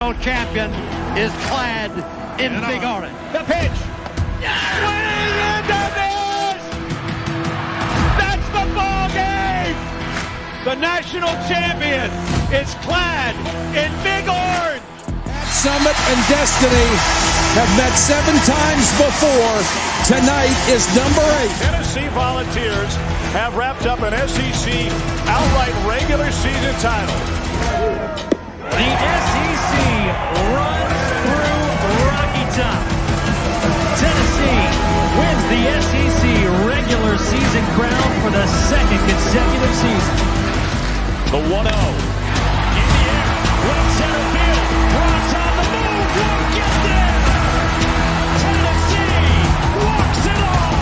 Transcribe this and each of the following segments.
Champion is clad in big orange. The pitch. Swing into this. That's the ball game. The national champion is clad in big orange. Summit and Destiny have met 7 times before. Tonight is number 8. Tennessee Volunteers have wrapped up an SEC outright regular season title. The SEC runs through Rocky Top. Tennessee wins the SEC regular season crown for the 2nd consecutive season. The 1-0. In the air, right center field. Bronx on the move. Won't get there. Tennessee walks it off.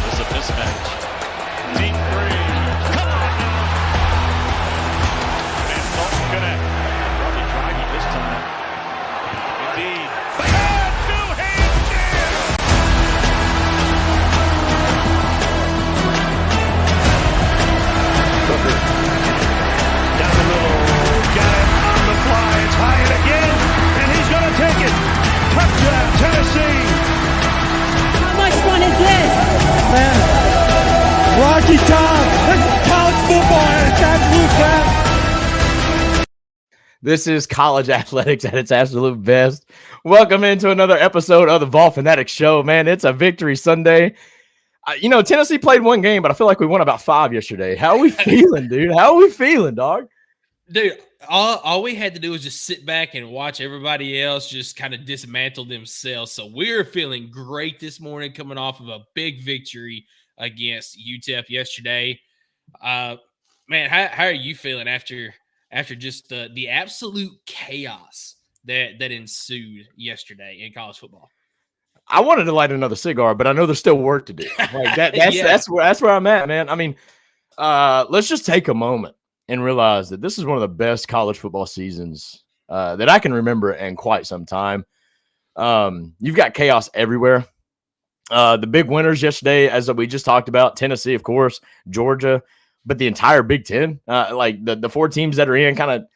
This is a mismatch. Deep 3. Come on now. And don't connect. Probably trying it this time. Indeed. And New Hampshire. Booker. Down the middle. Got it on the fly. It's high and again. And he's going to take it. Touchdown, Tennessee. How much fun is this? Man, Rocky Top, college football at its absolute best. This is college athletics at its absolute best. Welcome into another episode of the Vol Fanatics Show, man. It's a victory Sunday. Tennessee played 1 game, but I feel like we won about 5 yesterday. How are we feeling, dude? How are we feeling, dog? Dude, all we had to do was just sit back and watch everybody else just kind of dismantle themselves. So we're feeling great this morning, coming off of a big victory against UTEP yesterday. Man, how are you feeling after just the absolute chaos that ensued yesterday in college football? I wanted to light another cigar, but I know there's still work to do. Like that's where I'm at, man. I mean, let's just take a moment and realize that this is one of the best college football seasons that I can remember in quite some time. You've got chaos everywhere. The big winners yesterday, as we just talked about, Tennessee, of course, Georgia, but the entire Big Ten, like the 4 teams that are in kind of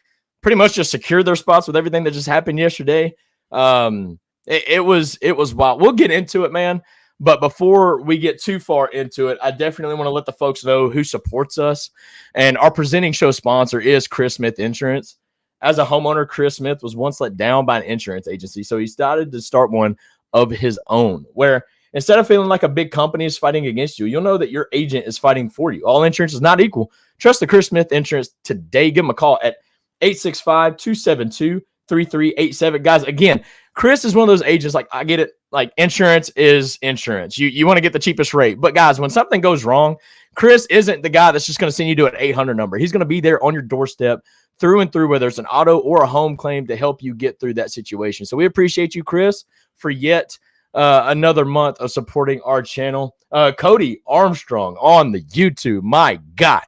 pretty much just secured their spots with everything that just happened yesterday. It was wild. We'll get into it, man. But before we get too far into it, I definitely want to let the folks know who supports us. And our presenting show sponsor is Chris Smith Insurance. As a homeowner, Chris Smith was once let down by an insurance agency, so he started to start one of his own, where instead of feeling like a big company is fighting against you, you'll know that your agent is fighting for you. All insurance is not equal. Trust the Chris Smith Insurance today. Give him a call at 865-272-3387. Guys, again, Chris is one of those agents, like, I get it, like, insurance is insurance. You want to get the cheapest rate. But, guys, when something goes wrong, Chris isn't the guy that's just going to send you to an 800 number. He's going to be there on your doorstep through and through, whether it's an auto or a home claim, to help you get through that situation. So we appreciate you, Chris, for yet another month of supporting our channel. Cody Armstrong on the YouTube, my God,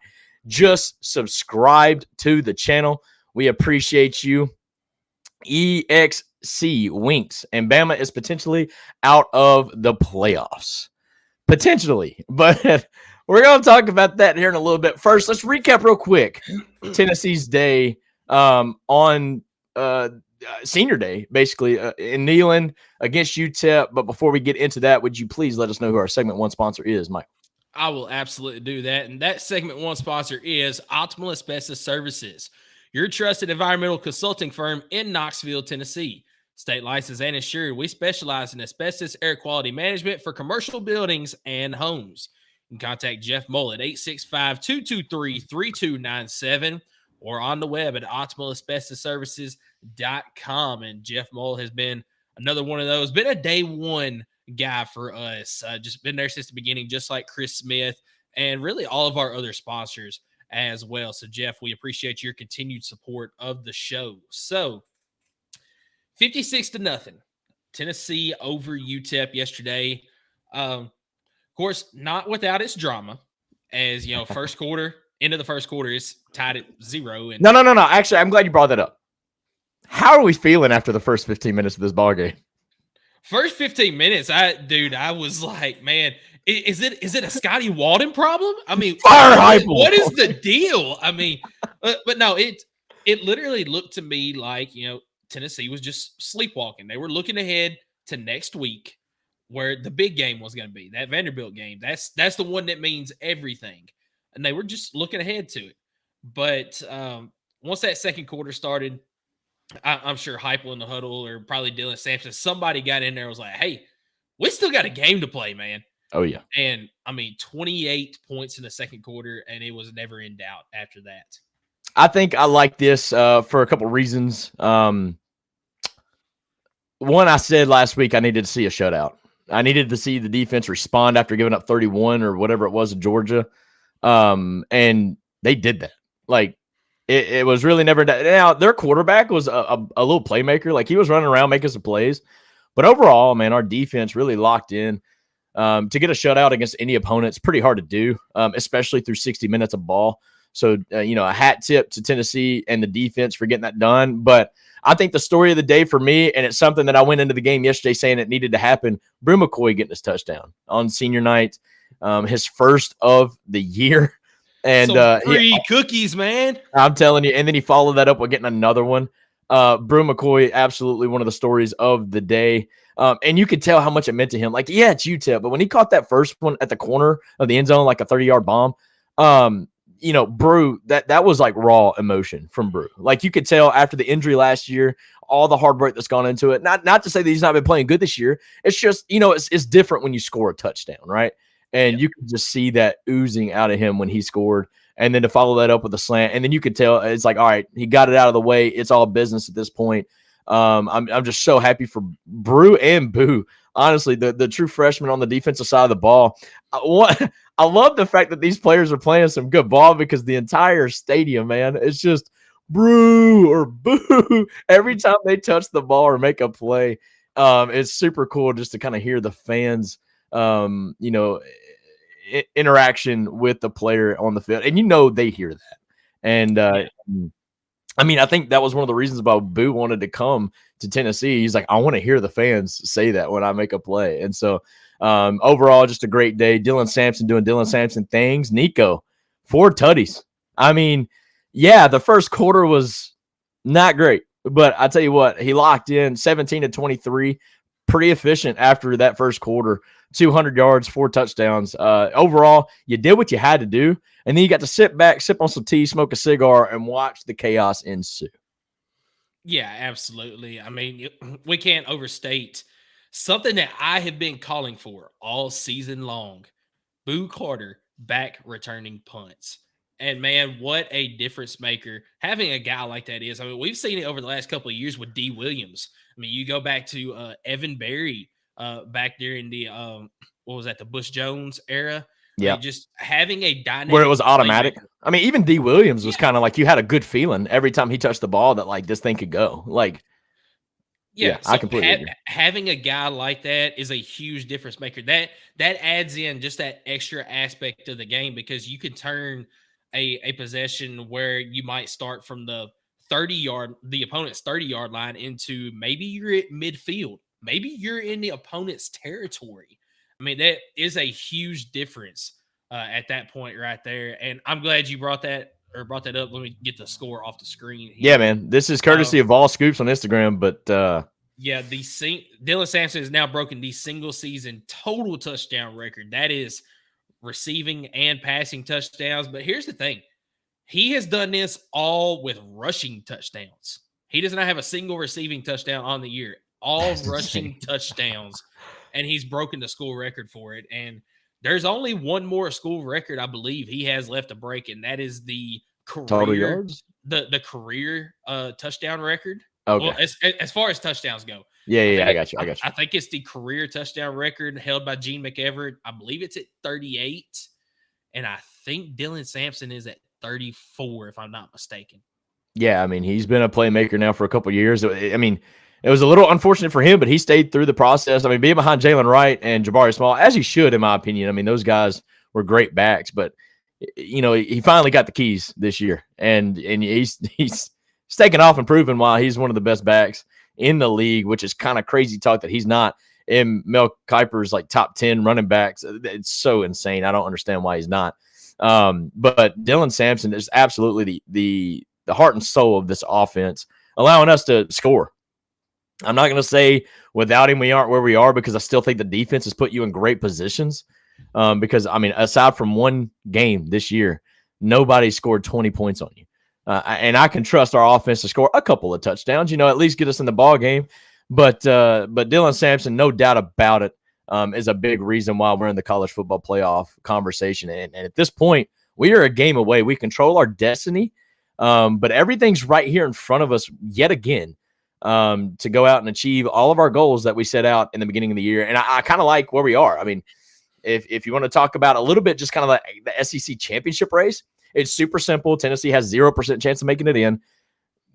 just subscribed to the channel. We appreciate you. EXC winks, and Bama is potentially out of the playoffs. Potentially, but we're going to talk about that here in a little bit. First, let's recap real quick Tennessee's day on senior day, basically, in Neyland against UTEP. But before we get into that, would you please let us know who our segment 1 sponsor is, Mike? I will absolutely do that. And that segment 1 sponsor is Optimal Asbestos Services, your trusted environmental consulting firm in Knoxville, Tennessee. State licensed and insured, we specialize in asbestos air quality management for commercial buildings and homes. You can contact Jeff Mole at 865-223-3297 or on the web at optimalasbestosservices.com. And Jeff Mole has been another one of those, been a day one guy for us. Just been there since the beginning, just like Chris Smith and really all of our other sponsors as well. So, Jeff, we appreciate your continued support of the show. So, 56-0, Tennessee over UTEP yesterday. Of course, not without its drama, as you know, first quarter, end of the first quarter is tied at 0. And No. Actually, I'm glad you brought that up. How are we feeling after the first 15 minutes of this ball game? First 15 minutes, I was like, man, is it a Scotty Walden problem? I mean, Fire hype. What is the deal? I mean, but no, It literally looked to me like, Tennessee was just sleepwalking. They were looking ahead to next week where the big game was going to be, that Vanderbilt game. That's the one that means everything. And they were just looking ahead to it. But once that second quarter started, I'm sure Heupel in the huddle or probably Dylan Sampson, somebody got in there and was like, hey, we still got a game to play, man. Oh, yeah. And, 28 points in the second quarter, and it was never in doubt after that. I think I like this for a couple reasons. One, I said last week I needed to see a shutout. I needed to see the defense respond after giving up 31 or whatever it was to Georgia. And they did that. Like, it was really never done. Now, their quarterback was a little playmaker. Like, he was running around making some plays. But overall, man, our defense really locked in. To get a shutout against any opponent, it's pretty hard to do, especially through 60 minutes of ball. So, a hat tip to Tennessee and the defense for getting that done. But I think the story of the day for me, and it's something that I went into the game yesterday saying it needed to happen, Brew McCoy getting his touchdown on senior night, his first of the year. And free cookies, man. I'm telling you. And then he followed that up with getting another one. Brew McCoy, absolutely one of the stories of the day. And you could tell how much it meant to him. Like, yeah, it's UTEP, but when he caught that first one at the corner of the end zone, like a 30-yard bomb, Brew, that was like raw emotion from Brew. Like, you could tell after the injury last year, all the hard work that's gone into it. Not to say that he's not been playing good this year. It's just, it's different when you score a touchdown, right? And you can just see that oozing out of him when he scored. And then to follow that up with a slant. And then you could tell it's like, all right, he got it out of the way. It's all business at this point. I'm just so happy for Brew and Boo. Honestly, the true freshman on the defensive side of the ball. I love the fact that these players are playing some good ball because the entire stadium, man, it's just Brew or Boo every time they touch the ball or make a play. It's super cool just to kind of hear the fans, interaction with the player on the field, and they hear that. And I think that was one of the reasons why Boo wanted to come to Tennessee. He's like, I want to hear the fans say that when I make a play. And so overall, just a great day. Dylan Sampson doing Dylan Sampson things. Nico, 4 tutties. The first quarter was not great, but I tell you what, he locked in 17 to 23, pretty efficient after that first quarter. 200 yards, 4 touchdowns. Overall, you did what you had to do, and then you got to sit back, sip on some tea, smoke a cigar, and watch the chaos ensue. Yeah, absolutely. We can't overstate something that I have been calling for all season long. Boo Carter back returning punts. And, man, what a difference maker having a guy like that is. We've seen it over the last couple of years with D. Williams. You go back to Evan Berry back during the the Bush Jones era. Yeah, just having a dynamic where it was automatic. Playmaker. Even D. Williams was kind of like you had a good feeling every time he touched the ball that like this thing could go. Like, so I completely agree. Having a guy like that is a huge difference maker. That adds in just that extra aspect of the game because you can turn a possession where you might start from the opponent's 30-yard line into maybe you're at midfield. Maybe you're in the opponent's territory. That is a huge difference at that point right there. And I'm glad you brought that up. Let me get the score off the screen here. Yeah, man. This is courtesy of All Scoops on Instagram, but Dylan Sampson has now broken the single season total touchdown record. That is receiving and passing touchdowns. But here's the thing. He has done this all with rushing touchdowns. He does not have a single receiving touchdown on the year. All rushing touchdowns, and he's broken the school record for it. And there's only one more school record I believe he has left to break, and that is the career total yards, the career touchdown record. Okay, well, as far as touchdowns go, I got you. I think it's the career touchdown record held by Gene McEverett. I believe it's at 38, and I think Dylan Sampson is at 34, if I'm not mistaken. Yeah, he's been a playmaker now for a couple of years. It was a little unfortunate for him, but he stayed through the process. Being behind Jalen Wright and Jabari Small, as he should, in my opinion. Those guys were great backs, but he finally got the keys this year, and he's taken off and proven why he's one of the best backs in the league, which is kind of crazy talk that he's not in Mel Kiper's like top 10 running backs. It's so insane. I don't understand why he's not. But Dylan Sampson is absolutely the the heart and soul of this offense, allowing us to score. I'm not going to say without him we aren't where we are, because I still think the defense has put you in great positions. Because, I mean, aside from one game this year, nobody scored 20 points on you. And I can trust our offense to score a couple of touchdowns, at least get us in the ball game. But Dylan Sampson, no doubt about it, is a big reason why we're in the college football playoff conversation. And at this point, we are a game away. We control our destiny, but everything's right here in front of us yet again. To go out and achieve all of our goals that we set out in the beginning of the year. And I kind of like where we are. I mean, if you want to talk about a little bit, just kind of like the SEC championship race, it's super simple. Tennessee has 0% chance of making it in.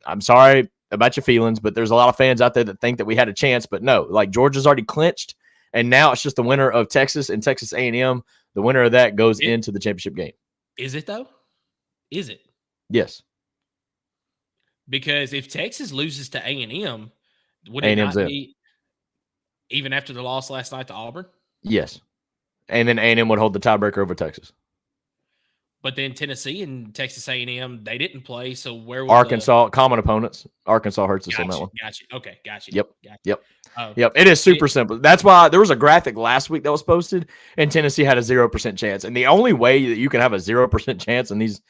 I'm sorry about your feelings, but there's a lot of fans out there that think that we had a chance, but no, like Georgia's already clinched. And now it's just the winner of Texas and Texas A&M. The winner of that goes into the championship game. Is it though? Is it? Yes. Because if Texas loses to A&M, would it not be even after the loss last night to Auburn? Yes. And then A&M would hold the tiebreaker over Texas. But then Tennessee and Texas A&M, they didn't play. So where would Arkansas, common opponents. Arkansas hurts us on that one. Gotcha. Okay, gotcha. Yep. Gotcha. Yep. Yep. It is super simple. That's why there was a graphic last week that was posted, and Tennessee had a 0% chance. And the only way that you can have a 0% chance in these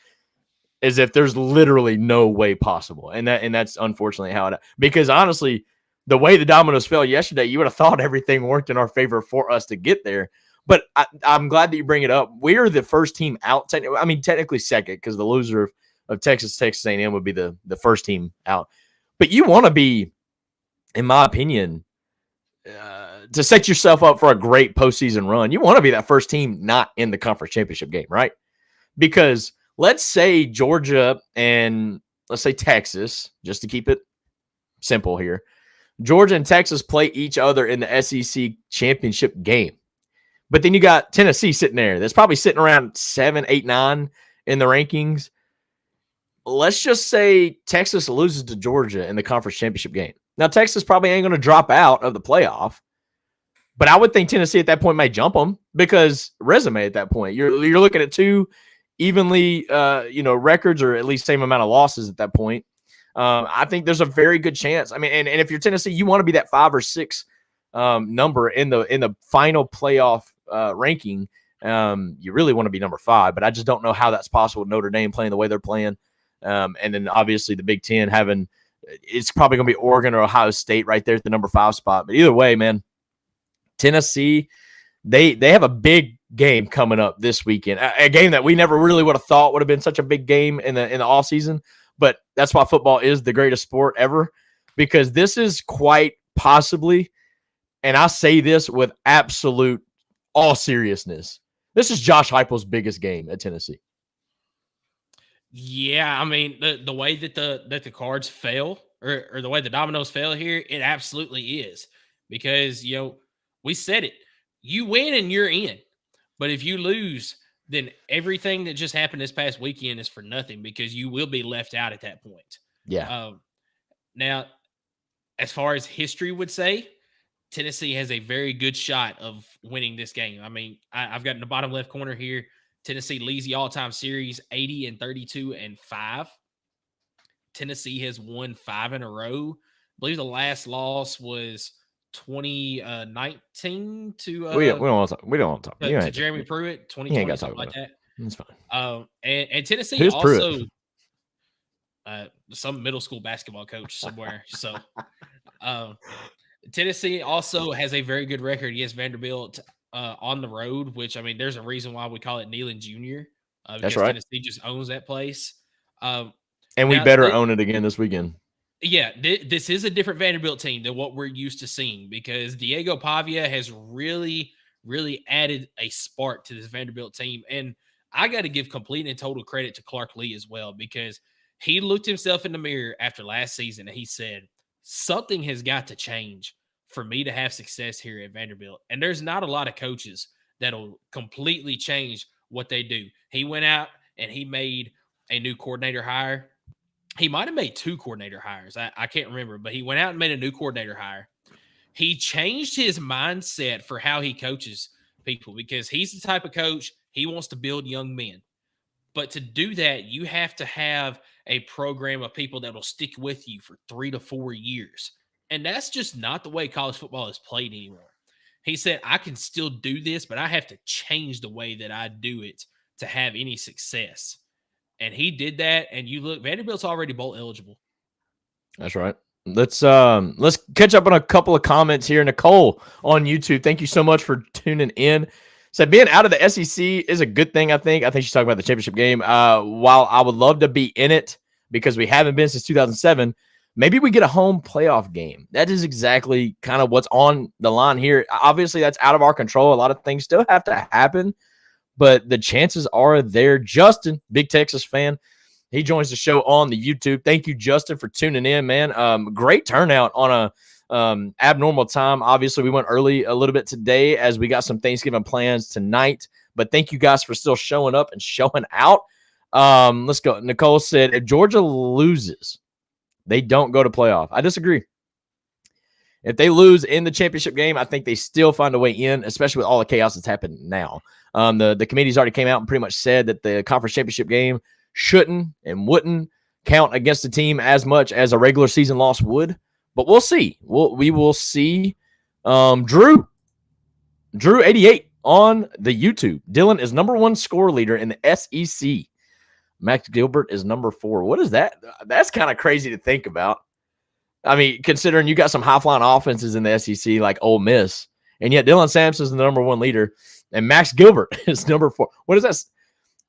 is if there's literally no way possible. And that's unfortunately how it, because honestly, the way the dominoes fell yesterday, you would have thought everything worked in our favor for us to get there. But I'm glad that you bring it up. We're the first team out. Technically second, because the loser of Texas A&M would be the first team out. But you want to be, in my opinion, to set yourself up for a great postseason run, you want to be that first team not in the conference championship game, right? Because let's say Georgia and let's say Texas, just to keep it simple here, Georgia and Texas play each other in the SEC championship game. But then you got Tennessee sitting there. That's probably sitting around 7, 8, 9 in the rankings. Let's just say Texas loses to Georgia in the conference championship game. Now, Texas probably ain't going to drop out of the playoff, but I would think Tennessee at that point may jump them because resume at that point. You're looking at two evenly, records or at least same amount of losses at that point. I think there's a very good chance. I mean, and if you're Tennessee, you want to be that 5 or 6 number in the final playoff ranking. You really want to be number 5, but I just don't know how that's possible with Notre Dame playing the way they're playing. And then obviously the Big Ten it's probably going to be Oregon or Ohio State right there at the number 5 spot. But either way, man, Tennessee, they have a big game coming up this weekend, a game that we never really would have thought would have been such a big game in the offseason. But that's why football is the greatest sport ever, because this is quite possibly, and I say this with absolute all seriousness, this is Josh Heupel's biggest game at Tennessee. Yeah, I mean, the way that the cards fell or the way the dominoes fell here, it absolutely is. Because, we said it. You win and you're in. But if you lose, then everything that just happened this past weekend is for nothing, because you will be left out at that point. Yeah. Now, as far as history would say, Tennessee has a very good shot of winning this game. I mean, I've got in the bottom left corner here, Tennessee leads the all-time series 80-32-5. Tennessee has won 5 in a row. I believe the last loss was 2019 to we don't want to talk to Jeremy Pruitt, 2020, something like that. It's fine. And Tennessee Who's also some middle school basketball coach somewhere. So Tennessee also has a very good record against Vanderbilt on the road, which, I mean, there's a reason why we call it Neyland Jr. That's right. Tennessee just owns that place. And we better own it again this weekend. Yeah, this is a different Vanderbilt team than what we're used to seeing, because Diego Pavia has really, really added a spark to this Vanderbilt team. And I got to give complete and total credit to Clark Lee as well, because he looked himself in the mirror after last season and he said, something has got to change for me to have success here at Vanderbilt. And there's not a lot of coaches that'll completely change what they do. He went out and he made a new coordinator hire. He might have made 2 coordinator hires. I can't remember, but he went out and made a new coordinator hire. He changed his mindset for how he coaches people, because he's the type of coach, he wants to build young men. But to do that, you have to have a program of people that will stick with you for 3 to 4 years. And that's just not the way college football is played anymore. He said, I can still do this, but I have to change the way that I do it to have any success. And he did that. And you look, Vanderbilt's already bowl eligible. That's right. Let's catch up on a couple of comments here. Nicole on YouTube, thank you so much for tuning in. Said being out of the SEC is a good thing. I think she's talking about the championship game. While I would love to be in it because we haven't been since 2007, maybe we get a home playoff game. That is exactly kind of what's on the line here. Obviously, that's out of our control. A lot of things still have to happen, but the chances are there. Justin, big Texas fan, he joins the show on the YouTube. Thank you, Justin, for tuning in, man. Great turnout on a abnormal time. Obviously, we went early a little bit today as we got some Thanksgiving plans tonight. But thank you guys for still showing up and showing out. Let's go. Nicole said, if Georgia loses, they don't go to playoff. I disagree. If they lose in the championship game, I think they still find a way in, especially with all the chaos that's happened now. The committee's already came out and pretty much said that the conference championship game shouldn't and wouldn't count against the team as much as a regular season loss would. But we'll see. We will see. Drew 88 on the YouTube. Dylan is number 1 score leader in the SEC. Max Gilbert is number 4. What is that? That's kind of crazy to think about. I mean, considering you got some high-flying offenses in the SEC like Ole Miss, and yet Dylan Sampson's the number 1 leader, and Max Gilbert is number 4. What is that?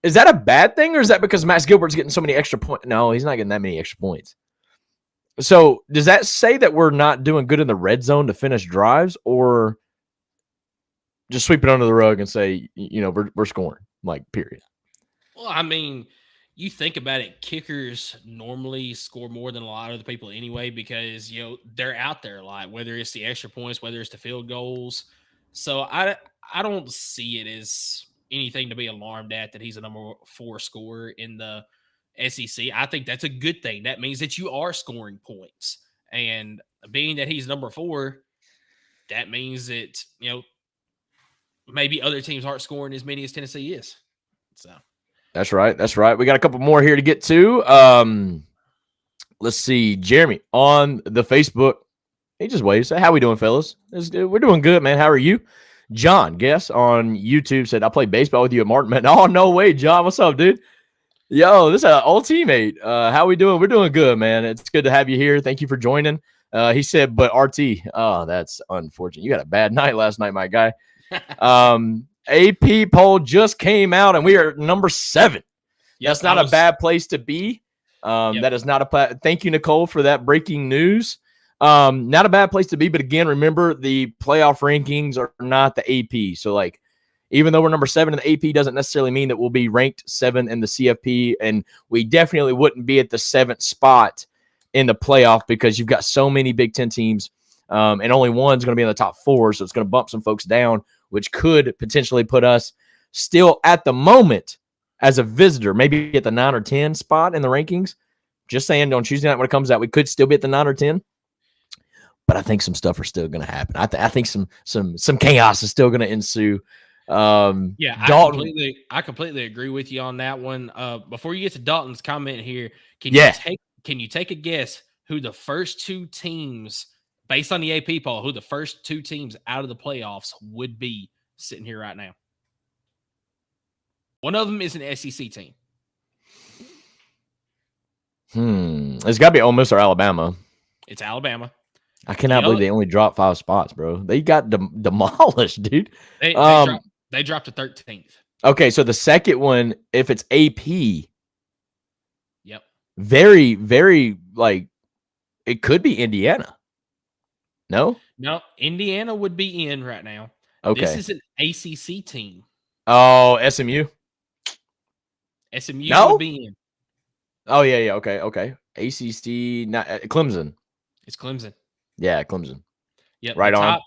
Is that a bad thing, or is that because Max Gilbert's getting so many extra points? No, he's not getting that many extra points. So does that say that we're not doing good in the red zone to finish drives, or just sweep it under the rug and say, we're scoring, like, period? Well, I mean, you think about it, kickers normally score more than a lot of the people anyway because, they're out there a lot, whether it's the extra points, whether it's the field goals. So I don't see it as anything to be alarmed at that he's a number 4 scorer in the SEC. I think that's a good thing. That means that you are scoring points. And being that he's number 4, that means that, maybe other teams aren't scoring as many as Tennessee is. So That's right. We got a couple more here to get to. Let's see. Jeremy on the Facebook. He just waves. How we doing, fellas? We're doing good, man. How are you? John, guess on YouTube said, I played baseball with you at Martin, man. Oh, no way, John. What's up, dude? Yo, this is an old teammate. How we doing? We're doing good, man. It's good to have you here. Thank you for joining. He said, but RT, oh, that's unfortunate. You had a bad night last night, my guy. AP poll just came out, and we are number 7. That's not a bad place to be. That is not a thank you, Nicole, for that breaking news. Not a bad place to be, but again, remember the playoff rankings are not the AP. So, like, even though we're number 7 in the AP, doesn't necessarily mean that we'll be ranked 7 in the CFP, and we definitely wouldn't be at the 7th spot in the playoff because you've got so many Big Ten teams, and only one's going to be in the top 4, so it's going to bump some folks down, which could potentially put us still at the moment as a visitor, maybe at the 9 or 10 spot in the rankings. Just saying, on Tuesday night when it comes out, we could still be at the 9 or 10. But I think some stuff are still going to happen. I think some chaos is still going to ensue. Dalton, I completely agree with you on that one. Before you get to Dalton's comment here, can you take a guess who the first 2 teams, based on the AP poll, who the first 2 teams out of the playoffs would be sitting here right now? One of them is an SEC team. It's got to be Ole Miss or Alabama. It's Alabama. I cannot believe they only dropped 5 spots, bro. They got demolished, dude. They dropped to 13th. Okay, so the second one, if it's AP, yep, very, very, like, it could be Indiana. No, Indiana would be in right now. Okay, this is an ACC team. Oh, SMU. SMU would be in. Oh yeah. Okay. ACC, not Clemson. It's Clemson. Yeah, Clemson. Yep, right on.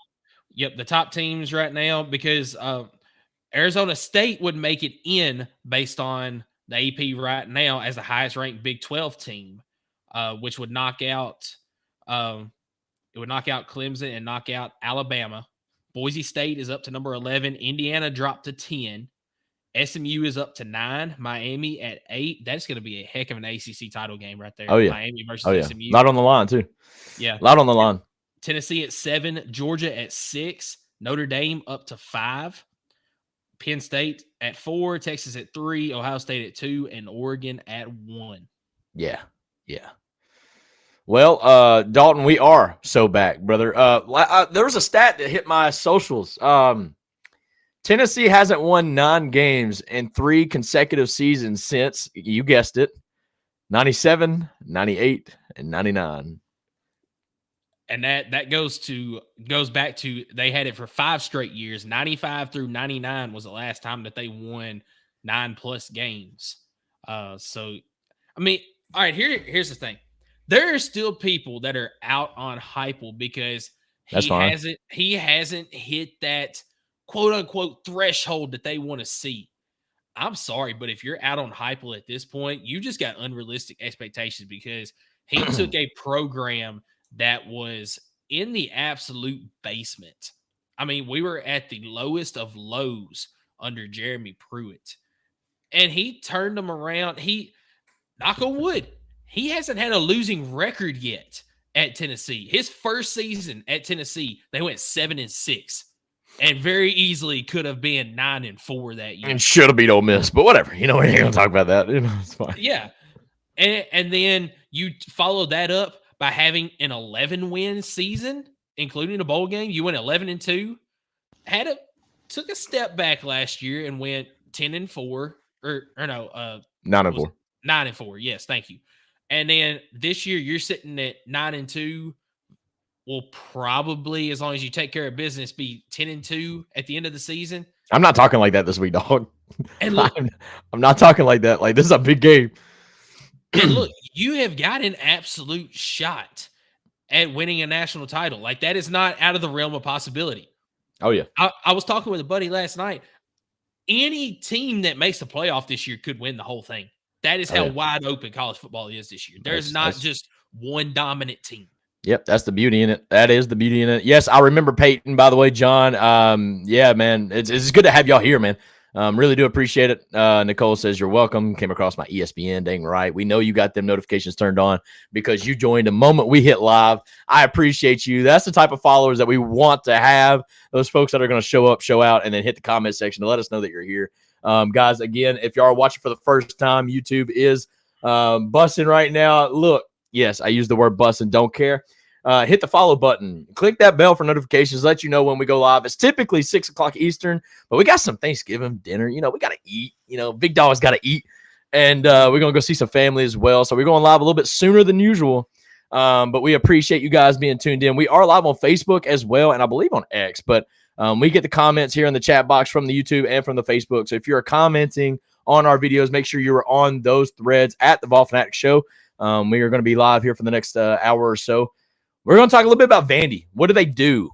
The top teams right now, because Arizona State would make it in based on the AP right now as the highest ranked Big 12 team, which would knock out Clemson and knock out Alabama. Boise State is up to number 11. Indiana dropped to 10. SMU is up to 9. Miami at 8. That's going to be a heck of an ACC title game right there. Oh, yeah. Miami versus Oh, yeah. SMU. Lot on the line, too. Yeah. Lot on the line. Tennessee at 7. Georgia at 6. Notre Dame up to 5. Penn State at 4. Texas at 3. Ohio State at 2. And Oregon at 1. Yeah. Yeah. Well, Dalton, we are so back, brother. There was a stat that hit my socials. Tennessee hasn't won 9 games in 3 consecutive seasons since, you guessed it, 97, 98, and 99. And that goes back to they had it for 5 straight years. 95 through 99 was the last time that they won 9+ games. So I mean, all right, here's the thing. There are still people that are out on Heupel because he hasn't hit that quote unquote threshold that they want to see. I'm sorry, but if you're out on Heupel at this point, you just got unrealistic expectations because he took a program that was in the absolute basement. I mean, we were at the lowest of lows under Jeremy Pruitt, and he turned them around. Knock on wood, he hasn't had a losing record yet at Tennessee. His first season at Tennessee, they went 7-6. And very easily could have been 9-4 that year. And should have beat Ole Miss, but whatever. You know, we're going to talk about that. It's fine. Yeah. And then you follow that up by having an 11-win season, including a bowl game. You went 11-2. Took a step back last year and went 10-4. Or no. 9-4. 9-4. Yes, thank you. And then this year you're sitting at 9-2. Will probably, as long as you take care of business, be 10-2 at the end of the season. I'm not talking like that this week, dog. And look, I'm not talking like that. Like, this is a big game. And look, you have got an absolute shot at winning a national title. Like, that is not out of the realm of possibility. Oh, yeah. I was talking with a buddy last night. Any team that makes the playoff this year could win the whole thing. That is how wide open college football is this year. There's not just one dominant team. Yep, that's the beauty in it. That is the beauty in it. Yes, I remember Peyton, by the way, John. Yeah, man, it's good to have y'all here, man. Really do appreciate it. Nicole says you're welcome. Came across my ESPN. Dang right. We know you got them notifications turned on because you joined the moment we hit live. I appreciate you. That's the type of followers that we want to have. Those folks that are going to show up, show out, and then hit the comment section to let us know that you're here. Guys, again, if you are watching for the first time, YouTube is busting right now. Look. Yes, I use the word bust and don't care. Hit the follow button. Click that bell for notifications. Let you know when we go live. It's typically 6 o'clock Eastern, but we got some Thanksgiving dinner. You know, we got to eat. You know, Big Dog's got to eat. And we're going to go see some family as well. So we're going live a little bit sooner than usual. But we appreciate you guys being tuned in. We are live on Facebook as well, and I believe on X. But we get the comments here in the chat box from the YouTube and from the Facebook. So if you're commenting on our videos, make sure you're on those threads at the Vol Fanatic Show. We are going to be live here for the next hour or so. We're going to talk a little bit about Vandy. What do they do?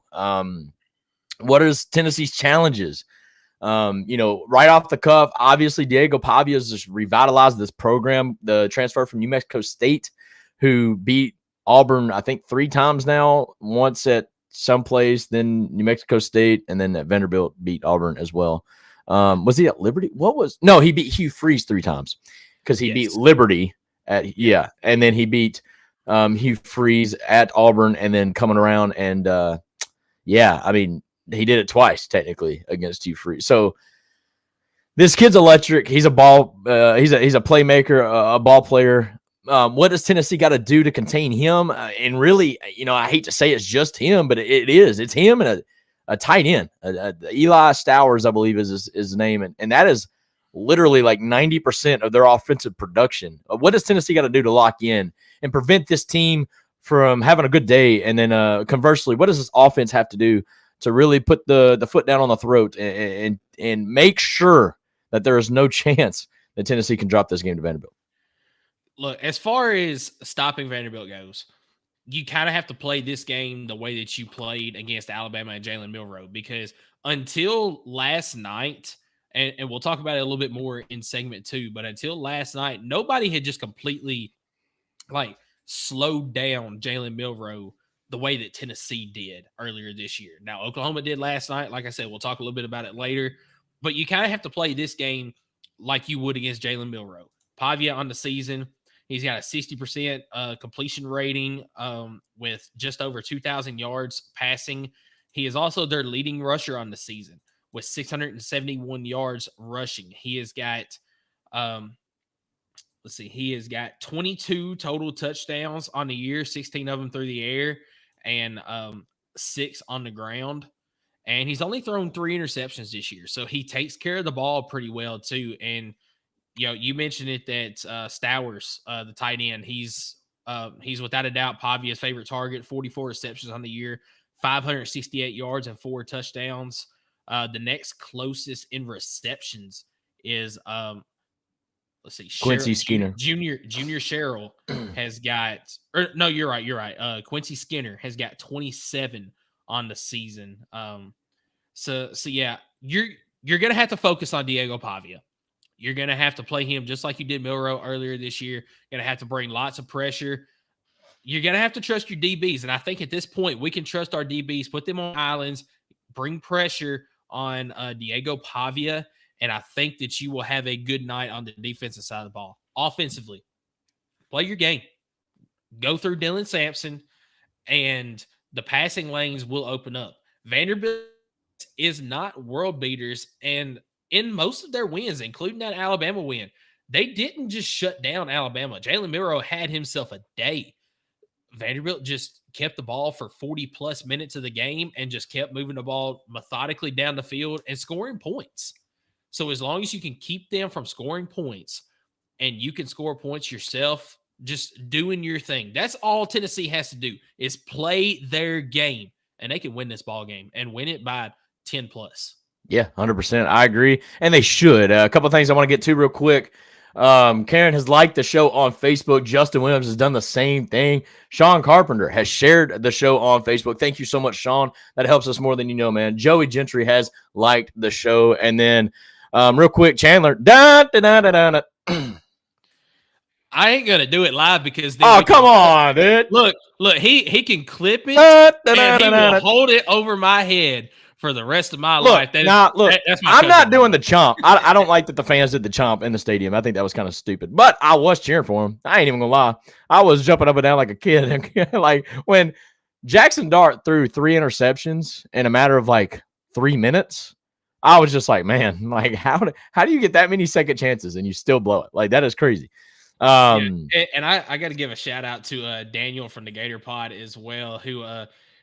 What is Tennessee's challenges? Right off the cuff, obviously Diego Pavia has just revitalized this program. The transfer from New Mexico State, who beat Auburn, I think 3 times now, once at some place, then New Mexico State, and then at Vanderbilt beat Auburn as well. Was he at Liberty? No, he beat Hugh Freeze 3 times because he beat Liberty. And then he beat Hugh Freeze at Auburn, and then coming around and I mean, he did it twice technically against Hugh Freeze. So this kid's electric. He's a ball. He's a playmaker, a ball player. What does Tennessee got to do to contain him? And really, I hate to say it's just him, but it is. It's him and a tight end. Eli Stowers, I believe, is his name, and that is literally like 90% of their offensive production. What does Tennessee got to do to lock in and prevent this team from having a good day? And then conversely, what does this offense have to do to really put the foot down on the throat and make sure that there is no chance that Tennessee can drop this game to Vanderbilt? Look, as far as stopping Vanderbilt goes, you kind of have to play this game the way that you played against Alabama and Jalen Milroe, because until last night, and we'll talk about it a little bit more in segment 2, but until last night, nobody had just completely slowed down Jalen Milroe the way that Tennessee did earlier this year. Now, Oklahoma did last night. Like I said, we'll talk a little bit about it later. But you kind of have to play this game like you would against Jalen Milroe. Pavia on the season, he's got a 60% completion rating with just over 2,000 yards passing. He is also their leading rusher on the season with 671 yards rushing. He has got, he has got 22 total touchdowns on the year, 16 of them through the air and 6 on the ground. And he's only thrown 3 interceptions this year. So he takes care of the ball pretty well too. And, you mentioned it that Stowers, the tight end, he's without a doubt Pavia's favorite target, 44 receptions on the year, 568 yards and 4 touchdowns. The next closest in receptions is, Quincy Skinner. Junior Sherrill has got, or no, you're right. Quincy Skinner has got 27 on the season. So yeah, you're going to have to focus on Diego Pavia. You're going to have to play him just like you did Milroe earlier this year. You're going to have to bring lots of pressure. You're going to have to trust your DBs. And I think at this point, we can trust our DBs, put them on islands, bring pressure on Diego Pavia. And I think that you will have a good night on the defensive side of the ball. Offensively, play your game. Go through Dylan Sampson, and the passing lanes will open up. Vanderbilt is not world beaters, and in most of their wins, including that Alabama win, they didn't just shut down Alabama. Jalen Milroe had himself a day. Vanderbilt just kept the ball for 40-plus minutes of the game and just kept moving the ball methodically down the field and scoring points. So as long as you can keep them from scoring points and you can score points yourself, just doing your thing. That's all Tennessee has to do is play their game, and they can win this ball game and win it by 10-plus. Yeah, 100%. I agree. And they should. A couple of things I want to get to real quick. Karen has liked the show on Facebook. Justin Williams has done the same thing. Sean Carpenter has shared the show on Facebook. Thank you so much, Sean. That helps us more than you know, man. Joey Gentry has liked the show. And then real quick, Chandler. I ain't going to do it live because come on, dude. Look, he can clip it and he will hold it over my head for the rest of my life. That's I'm not doing the chomp. I don't like that the fans did the chomp in the stadium. I think that was kind of stupid. But I was cheering for him. I ain't even gonna lie. I was jumping up and down like a kid. Like when Jackson Dart threw 3 interceptions in a matter of like 3 minutes, I was just like, man, like how do you get that many second chances and you still blow it? Like that is crazy. And I got to give a shout out to Daniel from the Gator Pod as well, who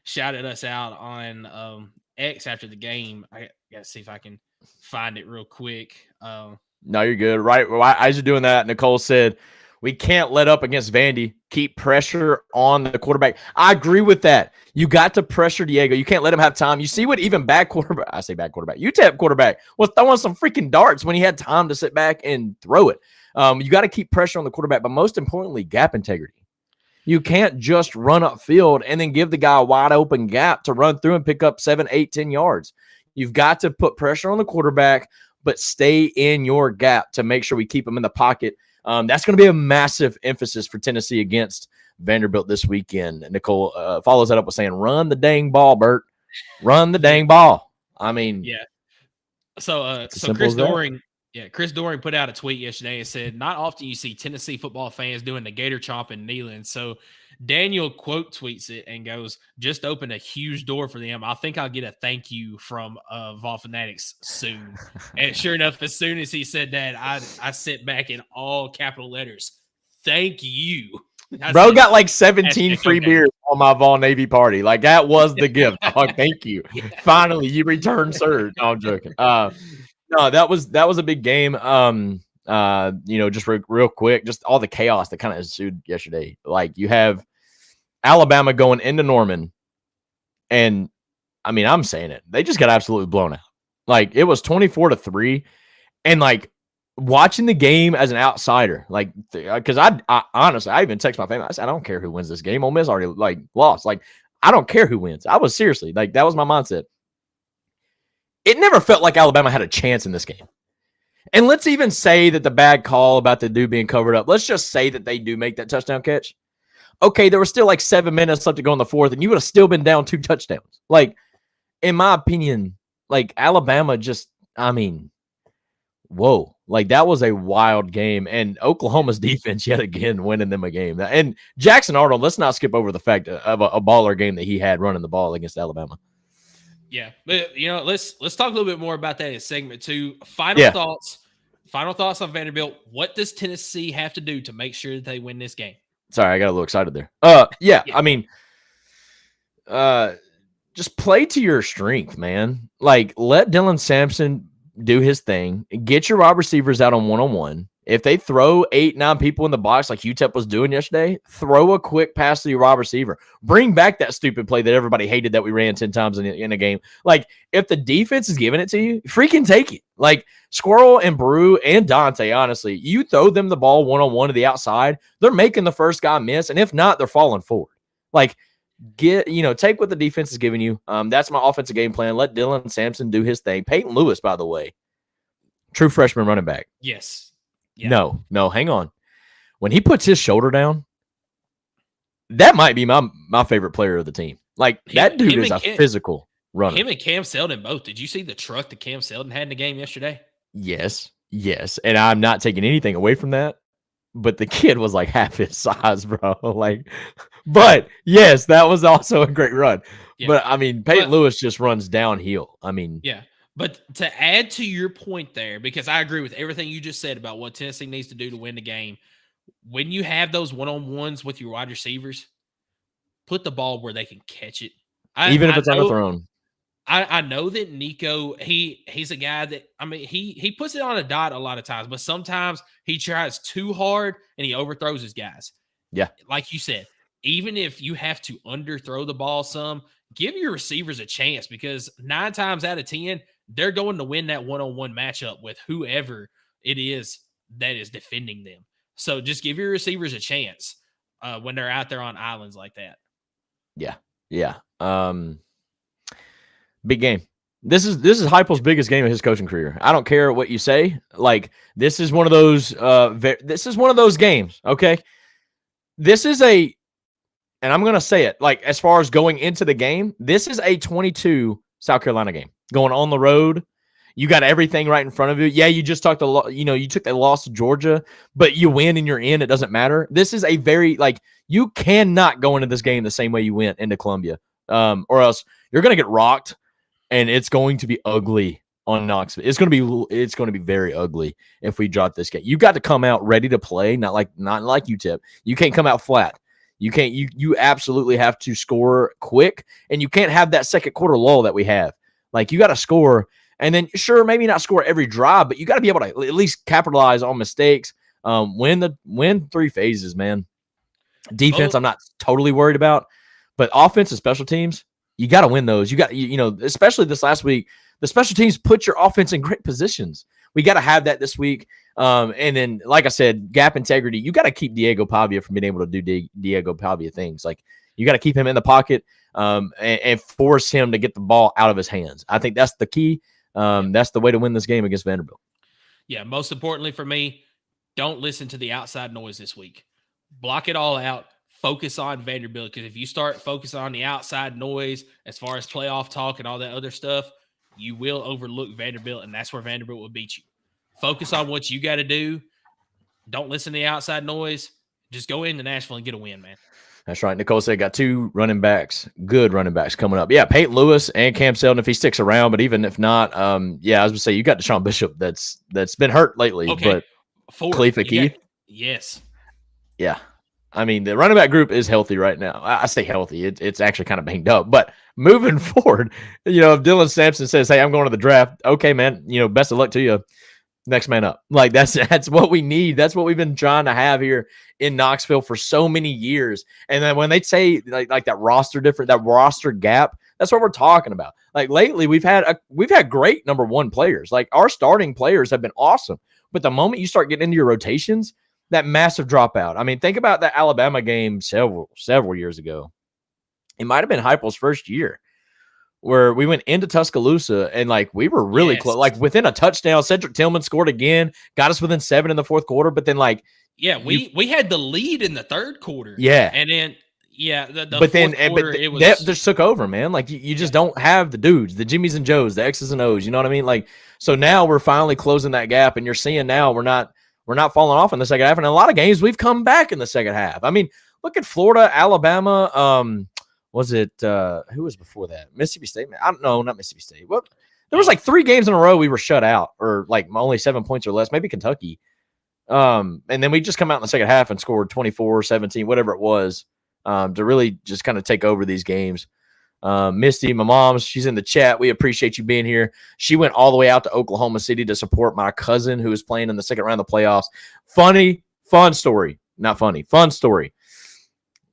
shouted us out on X after the game. I got to see if I can find it real quick. No, you're good. Right. As you're doing that, Nicole said, we can't let up against Vandy. Keep pressure on the quarterback. I agree with that. You got to pressure Diego. You can't let him have time. You see what even UTEP quarterback was throwing some freaking darts when he had time to sit back and throw it. You got to keep pressure on the quarterback, but most importantly, gap integrity. You can't just run upfield and then give the guy a wide open gap to run through and pick up 7, 8, 10 yards. You've got to put pressure on the quarterback, but stay in your gap to make sure we keep him in the pocket. That's going to be a massive emphasis for Tennessee against Vanderbilt this weekend. Nicole follows that up with saying, run the dang ball, Bert. Run the dang ball. I mean, yeah. So Chris Doring. Yeah, Chris Doring put out a tweet yesterday and said, not often you see Tennessee football fans doing the gator chomp and kneeling. So Daniel quote tweets it and goes, just opened a huge door for them. I think I'll get a thank you from Vol Fanatics soon. And sure enough, as soon as he said that, I sent back in all capital letters, thank you. Bro got like 17 free beers on my Vol Navy party. Like that was the gift. Oh, thank you. Finally, you returned, sir. No, I'm joking. No, that was a big game. Just real quick, just all the chaos that kind of ensued yesterday. Like you have Alabama going into Norman, and I mean, I'm saying it. They just got absolutely blown out. Like it was 24-3, and like watching the game as an outsider, like because I honestly, I even text my family. I said, I don't care who wins this game. Ole Miss already like lost. Like I don't care who wins. I was seriously like that was my mindset. It never felt like Alabama had a chance in this game. And let's even say that the bad call about the dude being covered up, let's just say that they do make that touchdown catch. Okay, there was still like 7 minutes left to go in the fourth, and you would have still been down 2 touchdowns. Like, in my opinion, like Alabama just I mean, whoa, like that was a wild game, and Oklahoma's defense yet again winning them a game. And Jackson Arnold, let's not skip over the fact of a baller game that he had running the ball against Alabama. Yeah, but let's talk a little bit more about that in segment 2. Final thoughts on Vanderbilt. What does Tennessee have to do to make sure that they win this game? Sorry, I got a little excited there. I mean, just play to your strength, man. Like, let Dylan Sampson do his thing. Get your wide receivers out on one-on-one. If they throw 8-9 people in the box like UTEP was doing yesterday, throw a quick pass to your wide receiver. Bring back that stupid play that everybody hated that we ran 10 times in a game. Like, if the defense is giving it to you, freaking take it. Like, Squirrel and Brew and Dante, honestly, you throw them the ball one-on-one to the outside, they're making the first guy miss, and if not, they're falling forward. Like, take what the defense is giving you. That's my offensive game plan. Let Dylan Sampson do his thing. Peyton Lewis, by the way, true freshman running back. Yes. Yeah. No, hang on. When he puts his shoulder down, that might be my favorite player of the team. Like, that dude is a physical runner. Him and Cam Seldon both. Did you see the truck that Cam Seldon had in the game yesterday? Yes. And I'm not taking anything away from that, but the kid was like half his size, bro. Like, but yes, that was also a great run. Yeah. But I mean, Peyton Lewis just runs downhill. I mean, yeah. But to add to your point there, because I agree with everything you just said about what Tennessee needs to do to win the game, when you have those one-on-ones with your wide receivers, put the ball where they can catch it. Even if it's underthrown. I know that Nico, he's a guy that, I mean, he puts it on a dot a lot of times, but sometimes he tries too hard and he overthrows his guys. Yeah. Like you said, even if you have to underthrow the ball some, give your receivers a chance, because 9 times out of 10, they're going to win that one-on-one matchup with whoever it is that is defending them. So just give your receivers a chance when they're out there on islands like that. Yeah. Big game. This is Heupel's biggest game of his coaching career. I don't care what you say. Like, this is one of those games, okay? This is and I'm going to say it, like, as far as going into the game, this is a 22 South Carolina game. Going on the road, you got everything right in front of you. Yeah, you just took that loss to Georgia, but you win and you're in. It doesn't matter. This is a very, like, you cannot go into this game the same way you went into Columbia, or else you're going to get rocked, and it's going to be ugly on Knoxville. It's going to be very ugly if we drop this game. You got to come out ready to play, not like UTEP. You can't come out flat. You can't. You absolutely have to score quick, and you can't have that second quarter lull that we have. Like, you got to score, and then sure, maybe not score every drive, but you got to be able to at least capitalize on mistakes. Win 3 phases, man. Defense, I'm not totally worried about, but offense and special teams, you got to win those. You got, especially this last week, the special teams put your offense in great positions. We got to have that this week. And then, like I said, gap integrity. You got to keep Diego Pavia from being able to do Diego Pavia things. Like, you got to keep him in the pocket and force him to get the ball out of his hands. I think that's the key. That's the way to win this game against Vanderbilt. Yeah, most importantly for me, don't listen to the outside noise this week. Block it all out. Focus on Vanderbilt, because if you start focusing on the outside noise as far as playoff talk and all that other stuff, you will overlook Vanderbilt, and that's where Vanderbilt will beat you. Focus on what you got to do. Don't listen to the outside noise. Just go into Nashville and get a win, man. That's right. Nicole said got 2 running backs, good running backs coming up. Yeah, Peyton Lewis and Cam Seldon if he sticks around, but even if not, I was going to say you got Deshaun Bishop that's been hurt lately, but Khalifa Keith. Yes. Yeah. I mean, the running back group is healthy right now. I say healthy. It's actually kind of banged up. But moving forward, if Dylan Sampson says, hey, I'm going to the draft, okay, man, best of luck to you. Next man up. Like, that's what we need. That's what we've been trying to have here in Knoxville for so many years. And then when they say like that roster gap, that's what we're talking about. Like, lately we've had great number 1 players. Like, our starting players have been awesome. But the moment you start getting into your rotations, that massive dropout. I mean, think about that Alabama game several years ago. It might have been Heupel's first year, where we went into Tuscaloosa and like we were really close, like within a touchdown. Cedric Tillman scored again, got us within 7 in the 4th quarter. But then we had the lead in the 3rd quarter. Yeah, and then Yeah, the but then fourth quarter, it was that just took over, man. Like you just don't have the dudes, the Jimmies and Joes, the X's and O's. You know what I mean? Like, so now we're finally closing that gap, and you're seeing now we're not falling off in the second half. And in a lot of games, we've come back in the second half. I mean, look at Florida, Alabama. Was it who was before that? Mississippi State? I don't know, not Mississippi State. Well, there was like 3 games in a row we were shut out, or like only 7 points or less. Maybe Kentucky. And then we just come out in the second half and scored 24, 17, whatever it was. To really just kind of take over these games. Misty, my mom, she's in the chat. We appreciate you being here. She went all the way out to Oklahoma City to support my cousin who was playing in the second round of the playoffs. Fun story. Not funny, fun story.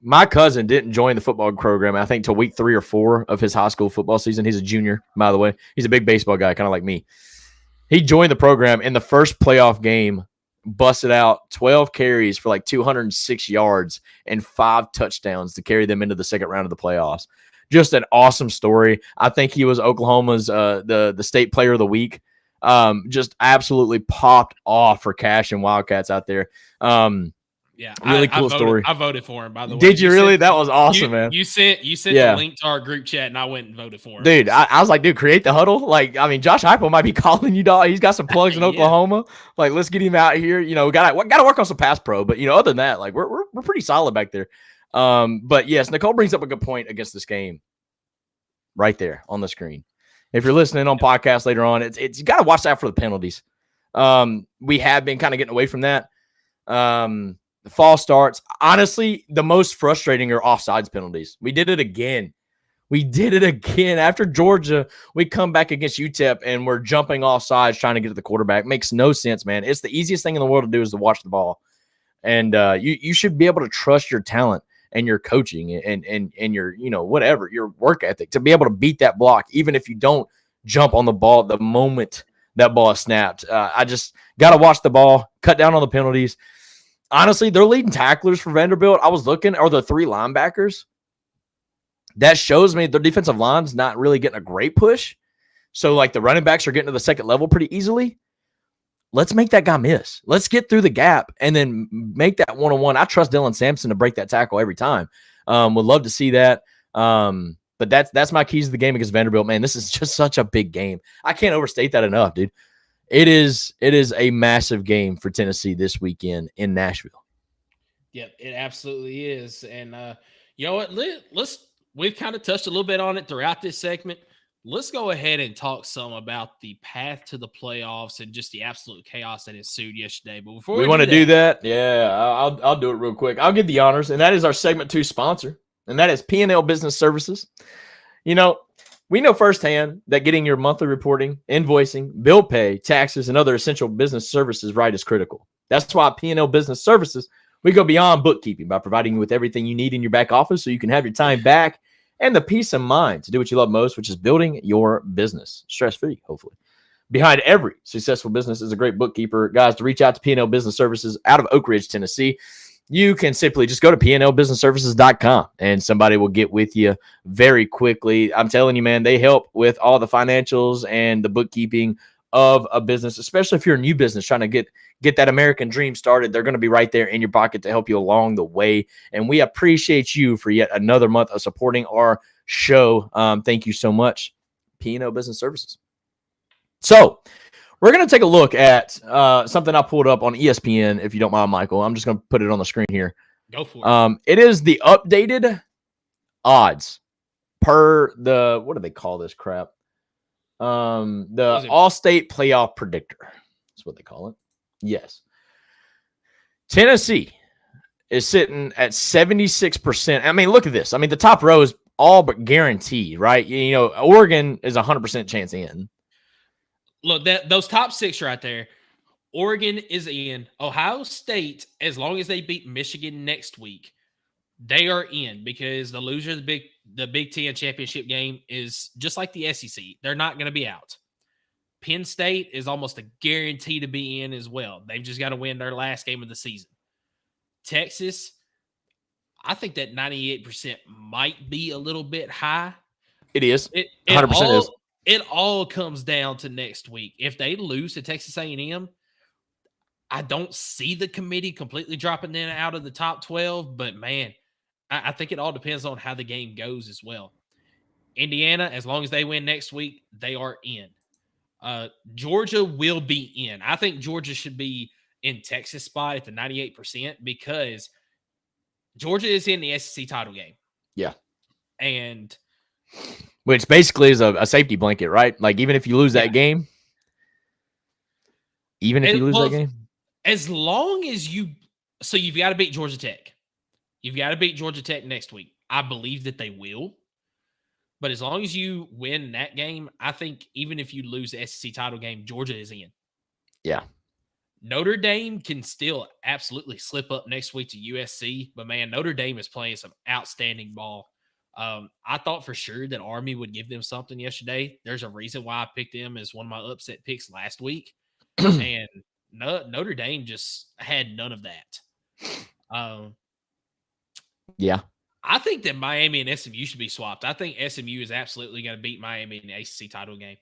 My cousin didn't join the football program, I think, till week 3 or 4 of his high school football season. He's a junior, by the way. He's a big baseball guy, kind of like me. He joined the program in the first playoff game, busted out 12 carries for like 206 yards and 5 touchdowns to carry them into the second round of the playoffs. Just an awesome story. I think he was Oklahoma's the state player of the week. Just absolutely popped off for Cash and Wildcats out there. Yeah, really cool story. I voted for him, by the way. Did you really? That was awesome, man. You sent the link to our group chat, and I went and voted for him. Dude, I was like, dude, create the huddle. Like, I mean, Josh Heupel might be calling you, dog. He's got some plugs in Oklahoma. Like, let's get him out here. You know, gotta work on some pass pro. But, you know, other than that, like, we're pretty solid back there. But, yes, Nicole brings up a good point against this game right there on the screen. If you're listening on podcast later on, it's you got to watch out for the penalties. We have been kind of getting away from that. The fall starts. Honestly, the most frustrating are offsides penalties. We did it again. After Georgia, we come back against UTEP and we're jumping off sides trying to get to the quarterback. Makes no sense, man. It's the easiest thing in the world to do is to watch the ball. And you should be able to trust your talent and your coaching and your, you know, whatever, your work ethic to be able to beat that block, even if you don't jump on the ball the moment that ball is snapped. I just got to watch the ball, cut down on the penalties. Honestly, they're leading tacklers for Vanderbilt. I was looking, or the 3 linebackers. That shows me their defensive line's not really getting a great push. So, like, the running backs are getting to the second level pretty easily. Let's make that guy miss. Let's get through the gap and then make that one-on-one. I trust Dylan Sampson to break that tackle every time. Would love to see that. But that's my keys to the game against Vanderbilt, man. This is just such a big game. I can't overstate that enough, dude. It is a massive game for Tennessee this weekend in Nashville. Yep, it absolutely is. And you know what? We've kind of touched a little bit on it throughout this segment. Let's go ahead and talk some about the path to the playoffs and just the absolute chaos that ensued yesterday. But before we want to do that, I'll do it real quick. I'll give the honors, and that is our segment 2 sponsor, and that is P&L Business Services. You know, we know firsthand that getting your monthly reporting, invoicing, bill pay, taxes, and other essential business services right is critical. That's why P&L Business Services, we go beyond bookkeeping by providing you with everything you need in your back office so you can have your time back and the peace of mind to do what you love most, which is building your business. Stress-free, hopefully. Behind every successful business is a great bookkeeper. Guys, to reach out to P&L Business Services out of Oak Ridge, Tennessee, you can simply just go to pnlbusinessservices.com and somebody will get with you very quickly. I'm telling you, man, they help with all the financials and the bookkeeping of a business, especially if you're a new business trying to get that American dream started. They're going to be right there in your pocket to help you along the way. And we appreciate you for yet another month of supporting our show. Thank you so much, P&L Business Services. So we're going to take a look at something I pulled up on ESPN, if you don't mind, Michael. I'm just going to put it on the screen here. Go for it. It is the updated odds per the, what do they call this crap? The All-State Playoff Predictor. That's what they call it. Yes. Tennessee is sitting at 76%. I mean, look at this. I mean, the top row is all but guaranteed, right? You know, Oregon is 100% chance in. Look, those top 6 right there. Oregon is in. Ohio State, as long as they beat Michigan next week, they are in, because the loser of the Big Ten championship game is just like the SEC. They're not going to be out. Penn State is almost a guarantee to be in as well. They've just got to win their last game of the season. Texas, I think that 98% might be a little bit high. It is. 100% is. It all comes down to next week. If they lose to Texas A&M, I don't see the committee completely dropping them out of the top 12. But, man, I think it all depends on how the game goes as well. Indiana, as long as they win next week, they are in. Georgia will be in. I think Georgia should be in Texas spot at the 98% because Georgia is in the SEC title game. Yeah. And which basically is a safety blanket, right? Like, even if you lose that game, as long as you've got to beat Georgia Tech. You've got to beat Georgia Tech next week. I believe that they will. But as long as you win that game, I think even if you lose the SEC title game, Georgia is in. Yeah. Notre Dame can still absolutely slip up next week to USC. But, man, Notre Dame is playing some outstanding ball. I thought for sure that Army would give them something yesterday. There's a reason why I picked them as one of my upset picks last week. And Notre Dame just had none of that. Yeah. I think that Miami and SMU should be swapped. I think SMU is absolutely going to beat Miami in the ACC title game.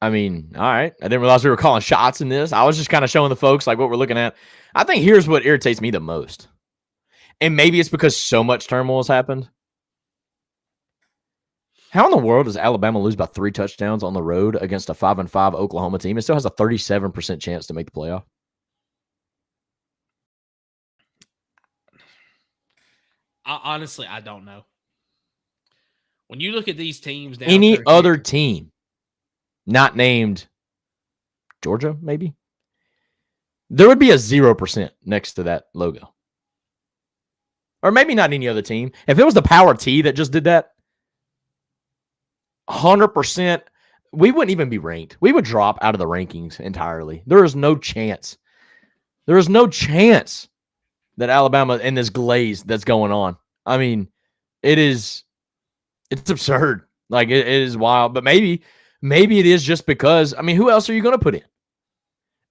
I mean, all right. I didn't realize we were calling shots in this. I was just kind of showing the folks like what we're looking at. I think here's what irritates me the most. And maybe it's because so much turmoil has happened. How in the world does Alabama lose by 3 touchdowns on the road against a 5-5 Oklahoma team? It still has a 37% chance to make the playoff. Honestly, I don't know. When you look at these teams, any other team not named Georgia, maybe, there would be a 0% next to that logo. Or maybe not any other team. If it was the Power T that just did that, 100%, we wouldn't even be ranked. We would drop out of the rankings entirely. There is no chance. There is no chance that Alabama in this glaze that's going on. I mean, it's absurd. Like, it is wild. But maybe it is just because, I mean, who else are you going to put in?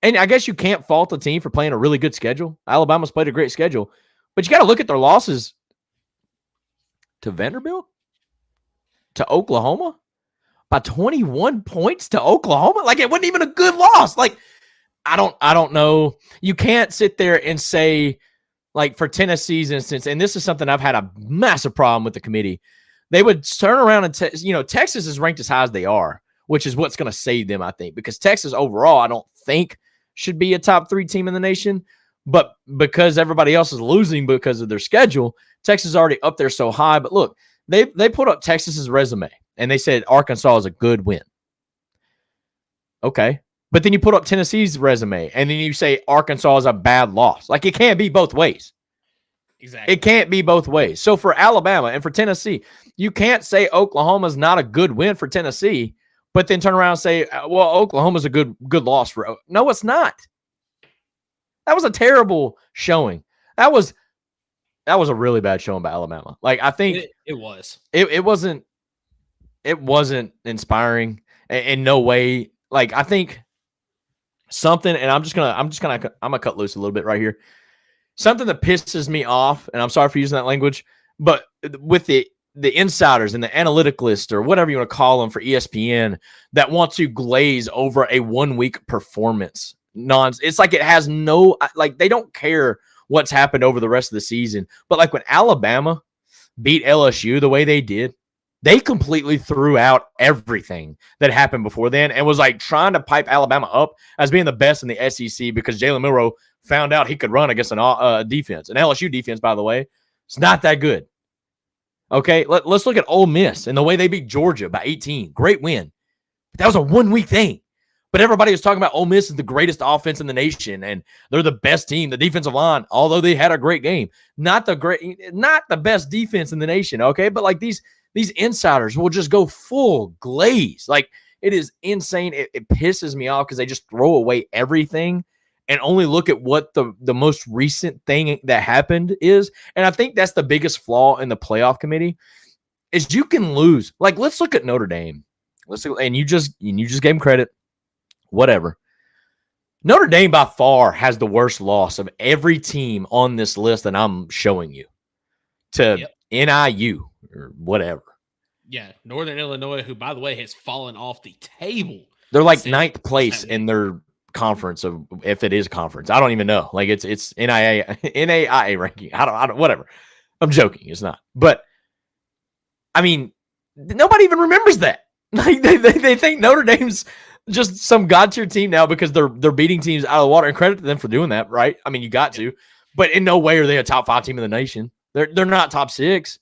And I guess you can't fault the team for playing a really good schedule. Alabama's played a great schedule. But you got to look at their losses to Vanderbilt, to Oklahoma, by 21 points to Oklahoma. Like, it wasn't even a good loss. Like, I don't know. You can't sit there and say, like, for Tennessee's instance, and this is something I've had a massive problem with the committee. They would turn around and Texas is ranked as high as they are, which is what's going to save them, I think, because Texas overall, I don't think should be a top 3 team in the nation. But because everybody else is losing because of their schedule, Texas is already up there so high. But look, they put up Texas's resume, and they said Arkansas is a good win. Okay. But then you put up Tennessee's resume, and then you say Arkansas is a bad loss. Like, it can't be both ways. Exactly. It can't be both ways. So for Alabama and for Tennessee, you can't say Oklahoma's not a good win for Tennessee, but then turn around and say, well, Oklahoma's a good loss for. No, it's not. That was a terrible showing. That was a really bad showing by Alabama. Like, I think it was. It wasn't inspiring in no way. Like, I think something, and I'm gonna cut loose a little bit right here. Something that pisses me off, and I'm sorry for using that language, but with the insiders and the analyticalists or whatever you want to call them for ESPN that want to glaze over a 1-week performance. It's like it has no, like, they don't care what's happened over the rest of the season. But like when Alabama beat LSU the way they did, they completely threw out everything that happened before then and was like trying to pipe Alabama up as being the best in the SEC because Jalen Milroe found out he could run against an defense. An LSU defense, by the way, it's not that good. Okay, let's look at Ole Miss and the way they beat Georgia by 18. Great win. But that was a 1-week thing. But everybody was talking about Ole Miss is the greatest offense in the nation, and they're the best team. The defensive line, although they had a great game, not the best defense in the nation. Okay, but like these insiders will just go full glaze. Like, it is insane. It pisses me off because they just throw away everything and only look at what the most recent thing that happened is. And I think that's the biggest flaw in the playoff committee is you can lose. Like, let's look at Notre Dame. And you just gave them credit. Whatever. Notre Dame by far has the worst loss of every team on this list that I'm showing you to NIU or whatever. Yeah, Northern Illinois, who, by the way, has fallen off the table. They're like 9th place in their conference of if it is a conference. I don't even know. Like it's NAIA ranking. I don't whatever. I'm joking. It's not. But I mean, nobody even remembers that. Like they think Notre Dame's just some god tier team now because they're beating teams out of the water. And credit to them for doing that, right? I mean, you got to. But in no way are they a top 5 team in the nation. They're not top 6.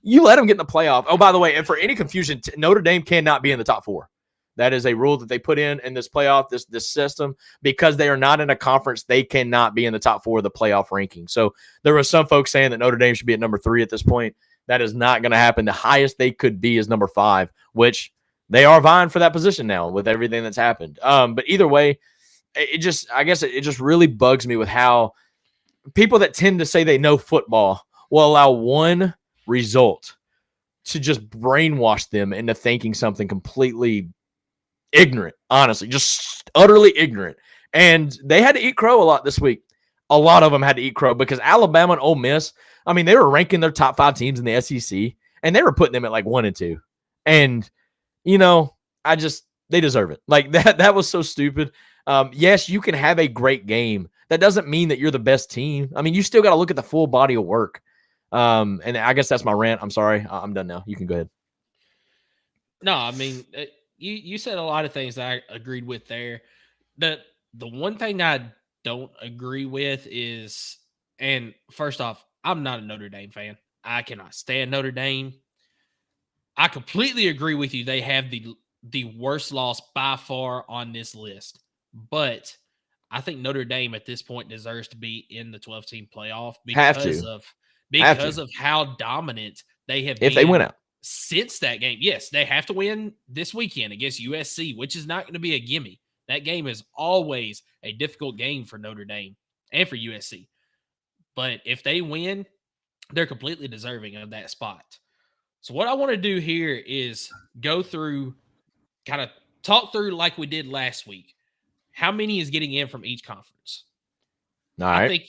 You let them get in the playoff. Oh, by the way, and for any confusion, Notre Dame cannot be in the top 4. That is a rule that they put in this playoff, this system, because they are not in a conference. They cannot be in the top 4 of the playoff ranking. So there were some folks saying that Notre Dame should be at number 3 at this point. That is not going to happen. The highest they could be is number 5, which they are vying for that position now with everything that's happened. But either way, it just really bugs me with how people that tend to say they know football will allow one result to just brainwash them into thinking something completely ignorant, honestly, just utterly ignorant. And they had to eat crow a lot this week. A lot of them had to eat crow because Alabama and Ole Miss, I mean, they were ranking their top 5 teams in the SEC, and they were putting them at like 1 and 2. And, you know, they deserve it. Like that was so stupid. Yes, you can have a great game. That doesn't mean that you're the best team. I mean, you still got to look at the full body of work. And I guess that's my rant. I'm sorry. I'm done now. You can go ahead. No, I mean, you said a lot of things that I agreed with there. The one thing I don't agree with is, and first off, I'm not a Notre Dame fan. I cannot stand Notre Dame. I completely agree with you. They have the worst loss by far on this list. But I think Notre Dame at this point deserves to be in the 12-team playoff because of how dominant they have been. If they win out. Since that game. Yes, they have to win this weekend against USC, which is not going to be a gimme. That game is always a difficult game for Notre Dame and for USC. But if they win, they're completely deserving of that spot. So what I want to do here is go through, kind of talk through like we did last week. How many is getting in from each conference? All right.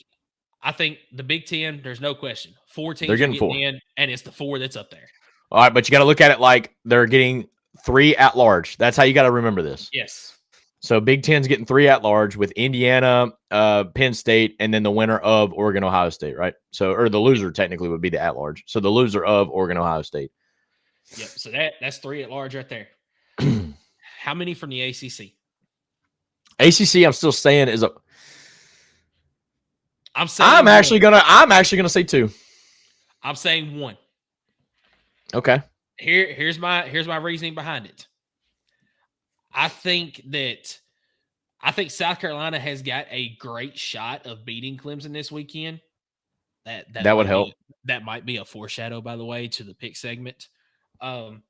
I think the Big Ten, there's no question. 4 teams they're getting 4 in, and it's the 4 that's up there. All right, but you got to look at it like they're getting 3 at large. That's how you got to remember this. Yes. So Big Ten's getting 3 at large with Indiana, Penn State, and then the winner of Oregon, Ohio State, right? So, or the loser technically would be the at large. So the loser of Oregon, Ohio State. Yep. So that's 3 at large right there. How many from the ACC? ACC, I'm still saying is a. I'm actually gonna say 2. I'm saying 1. Okay. Here's my reasoning behind it. I think South Carolina has got a great shot of beating Clemson this weekend. That would help. That might be a foreshadow, by the way, to the pick segment. But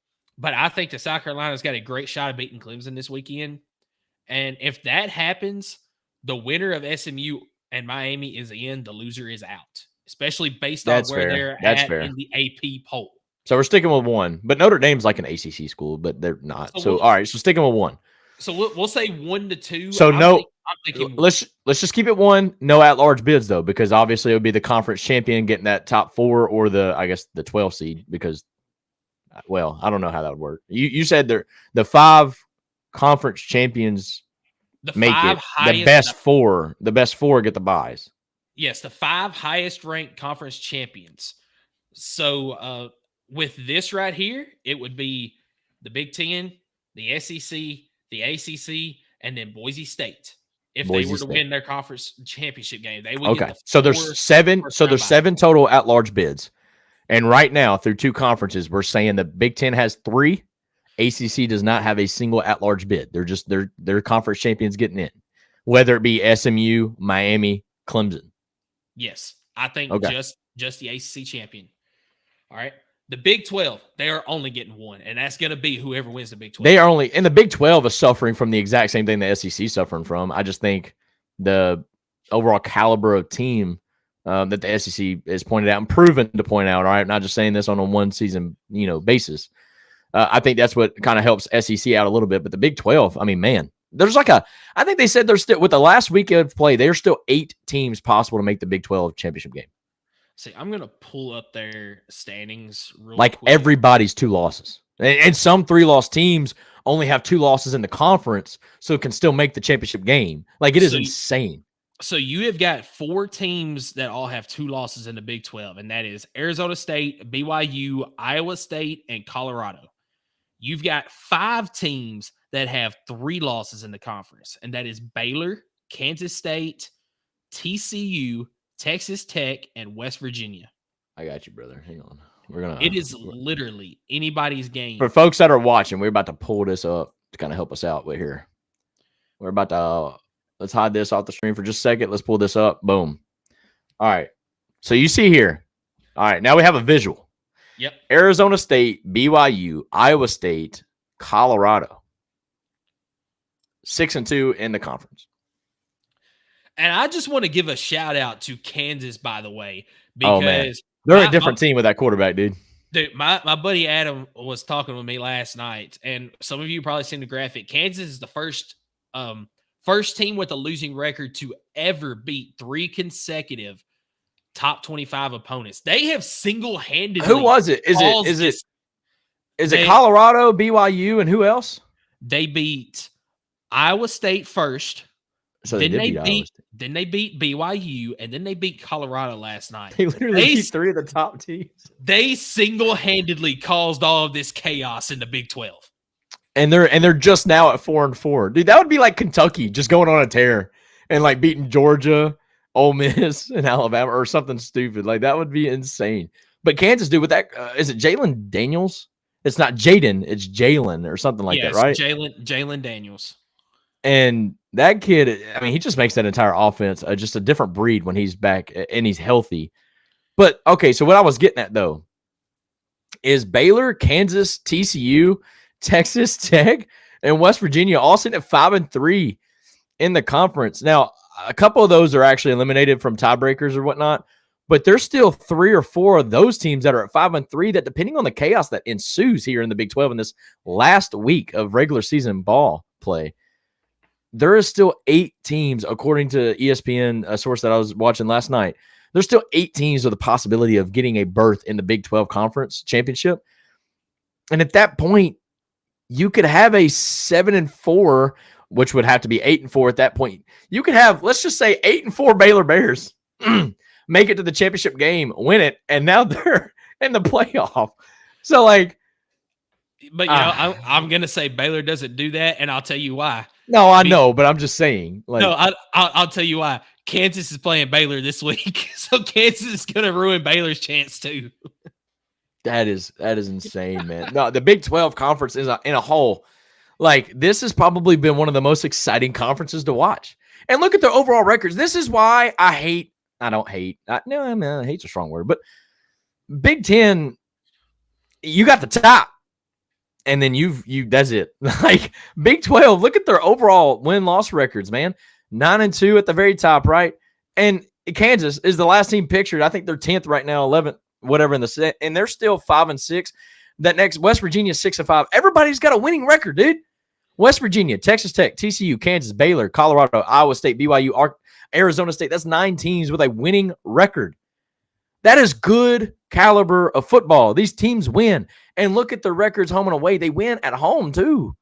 I think that South Carolina's got a great shot of beating Clemson this weekend. And if that happens, the winner of SMU and Miami is in, the loser is out, especially based on where they're at in the AP poll. So we're sticking with 1, but Notre Dame's like an ACC school, but they're not. So all right, so sticking with 1. So we'll say 1 to 2. So I'm thinking let's just keep it 1. No at-large bids though, because obviously it would be the conference champion getting that top 4 or the 12 seed. Because, well, I don't know how that would work. You said the 5 conference champions make it. The best 4 get the buys. Yes, the 5 highest ranked conference champions. So with this right here, it would be the Big Ten, the SEC, the ACC, and then Boise State. If they were to win their conference championship game, they would get the so there's 7. So there's 7 total at-large bids, and right now through 2 conferences, we're saying the Big Ten has 3. ACC does not have a single at-large bid. They're just their conference champions getting in, whether it be SMU, Miami, Clemson. Yes, I think just the ACC champion. All right. The Big 12, they are only getting 1, and that's going to be whoever wins the Big 12. They are only, and the Big 12 is suffering from the exact same thing the SEC is suffering from. I just think the overall caliber of team that the SEC has pointed out and proven to point out, all right, not just saying this on a one-season basis. I think that's what kind of helps SEC out a little bit. But the Big 12, I mean, man, there's I think they said there's still, with the last week of play, there's still 8 teams possible to make the Big 12 championship game. See, I'm going to pull up their standings real quick. Everybody's 2 losses. And some 3-loss teams only have 2 losses in the conference, so can still make the championship game. Like, it is insane. So you have got 4 teams that all have 2 losses in the Big 12, and that is Arizona State, BYU, Iowa State, and Colorado. You've got 5 teams that have 3 losses in the conference, and that is Baylor, Kansas State, TCU, Texas Tech, and West Virginia. I got you, brother. Hang on. It is literally anybody's game. For folks that are watching, we're about to pull this up to kind of help us out with here. We're about to let's hide this off the screen for just a second. Let's pull this up. Boom. All right. So you see here. All right. Now we have a visual. Yep. Arizona State, BYU, Iowa State, Colorado. 6-2 in the conference. And I just want to give a shout out to Kansas, by the way, because they're a different team with that quarterback, dude. Dude, my buddy Adam was talking with me last night, and some of you probably seen the graphic. Kansas is the first team with a losing record to ever beat 3 consecutive top 25 opponents. They have single-handedly. Who was it? Is it Colorado, BYU, and who else? They beat Iowa State first. So then they beat BYU, and then they beat Colorado last night. They literally beat 3 of the top teams. They single-handedly caused all of this chaos in the Big 12. And they're just now at 4-4. Dude, that would be like Kentucky just going on a tear and like beating Georgia, Ole Miss, and Alabama or something stupid. Like, that would be insane. But Kansas, dude, with that, is it Jalen Daniels? It's not Jaden, it's Jalen or something like that, right? Jalen Daniels. And that kid, I mean, he just makes that entire offense just a different breed when he's back and he's healthy. But, okay, so what I was getting at, though, is Baylor, Kansas, TCU, Texas Tech, and West Virginia all sitting at 5-3 in the conference. Now, a couple of those are actually eliminated from tiebreakers or whatnot, but there's still 3 or 4 of those teams that are at 5-3 that, depending on the chaos that ensues here in the Big 12 in this last week of regular season ball play, there is still 8 teams, according to ESPN, a source that I was watching last night. There's still 8 teams with the possibility of getting a berth in the Big 12 Conference Championship. And at that point, you could have a 7-4, which would have to be 8-4 at that point. You could have, let's just say, 8-4 Baylor Bears make it to the championship game, win it, and now they're in the playoff. So, like, but I'm gonna say Baylor doesn't do that, and I'll tell you why. No, I know, but I'm just saying. Like, no, I'll tell you why. Kansas is playing Baylor this week, so Kansas is gonna ruin Baylor's chance too. That is insane, man. No, the Big 12 conference is in a whole. Like, this has probably been one of the most exciting conferences to watch. And look at their overall records. This is why hate's a strong word, but Big 10, you got the top. And then that's it. Like, Big 12, look at their overall win-loss records, man. 9-2 at the very top, right? And Kansas is the last team pictured. I think they're 10th right now, 11th, whatever in the set, and they're still 5-6. That next West Virginia 6-5. Everybody's got a winning record, dude. West Virginia, Texas Tech, TCU, Kansas, Baylor, Colorado, Iowa State, BYU, Arizona State. That's 9 teams with a winning record. That is good caliber of football. These teams win. And look at the records home and away. They win at home, too.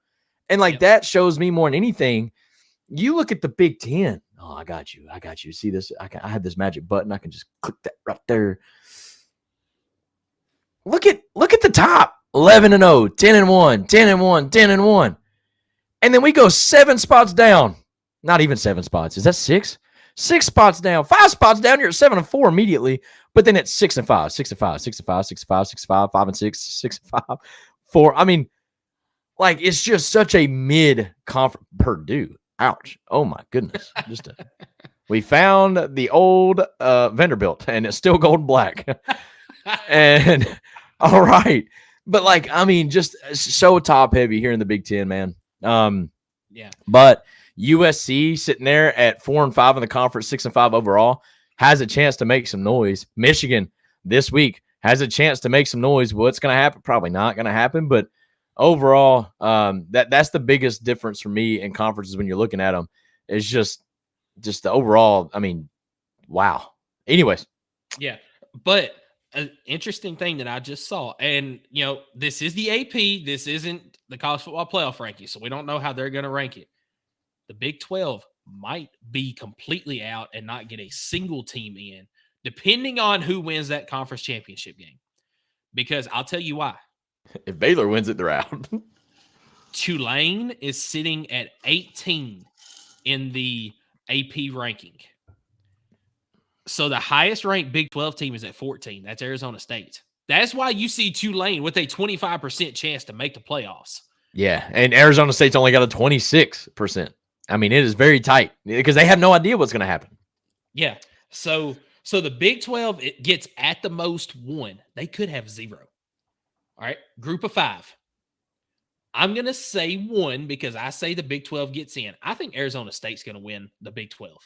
And, that shows me more than anything. You look at the Big 10. Oh, I got you. See this? I have this magic button. I can just click that right there. Look at the top. 11-0, 10-1, 10-1, 10-1. And then we go 7 spots down. Not even 7 spots. Is that 6? 6 spots down. 5 spots down. You're at 7-4 immediately. But then it's 6-5, 6-5, 6-5, 6-5, 6-5, 5-6, 6-5, 4. I mean, it's just such a mid-conference. Purdue. Ouch. Oh, my goodness. We found the old Vanderbilt, and it's still gold and black. And, all right. But, just so top-heavy here in the Big 10, man. Yeah. But USC sitting there at 4-5 in the conference, 6-5 overall, has a chance to make some noise. Michigan this week has a chance to make some noise. What's going to happen? Probably not going to happen. But overall, that's the biggest difference for me in conferences when you're looking at them. Is just the overall. I mean, wow. Anyways, yeah. But an interesting thing that I just saw, and this is the AP. This isn't the college football playoff ranking, so we don't know how they're going to rank it. The Big 12 might be completely out and not get a single team in, depending on who wins that conference championship game. Because I'll tell you why. If Baylor wins it, they're out. Tulane is sitting at 18 in the AP ranking. So the highest ranked Big 12 team is at 14. That's Arizona State. That's why you see Tulane with a 25% chance to make the playoffs. Yeah, and Arizona State's only got a 26%. I mean, it is very tight because they have no idea what's going to happen. Yeah. So the Big 12, it gets at the most 1. They could have 0. All right. Group of 5. I'm going to say 1 because I say the Big 12 gets in. I think Arizona State's going to win the Big 12.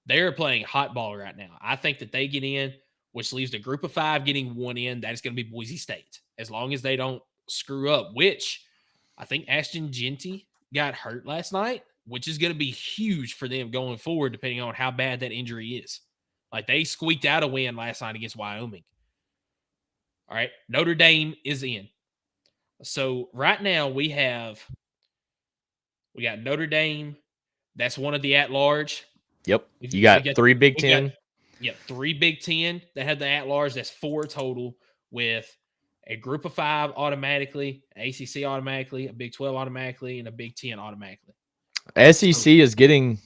They're playing hot ball right now. I think that they get in, which leaves the group of 5 getting 1 in. That is going to be Boise State, as long as they don't screw up, which I think Ashton Genty got hurt last night, which is going to be huge for them going forward, depending on how bad that injury is. Like, they squeaked out a win last night against Wyoming. All right. Notre Dame is in. So right now we got Notre Dame. That's one of the at-large. Yep. You got 3 Big 10. 3 Big 10 that have the at-large. That's 4 total, with a group of 5 automatically, ACC automatically, a Big 12 automatically, and a Big 10 automatically. SEC is getting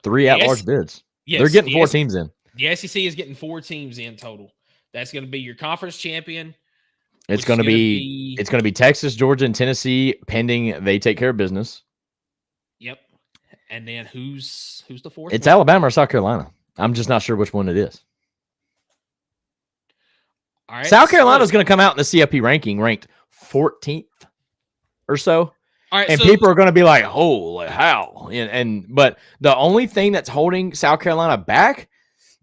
3 at-large bids. Yes, they're getting 4 teams in. The SEC is getting 4 teams in total. That's going to be your conference champion. It's going to be Texas, Georgia, and Tennessee, pending they take care of business. Yep. And then who's the 4th? It's Alabama or South Carolina. I'm just not sure which one it is. All right. South Carolina is going to come out in the CIP ranking ranked 14th or so. All right, and people are going to be like, "Holy how?" But the only thing that's holding South Carolina back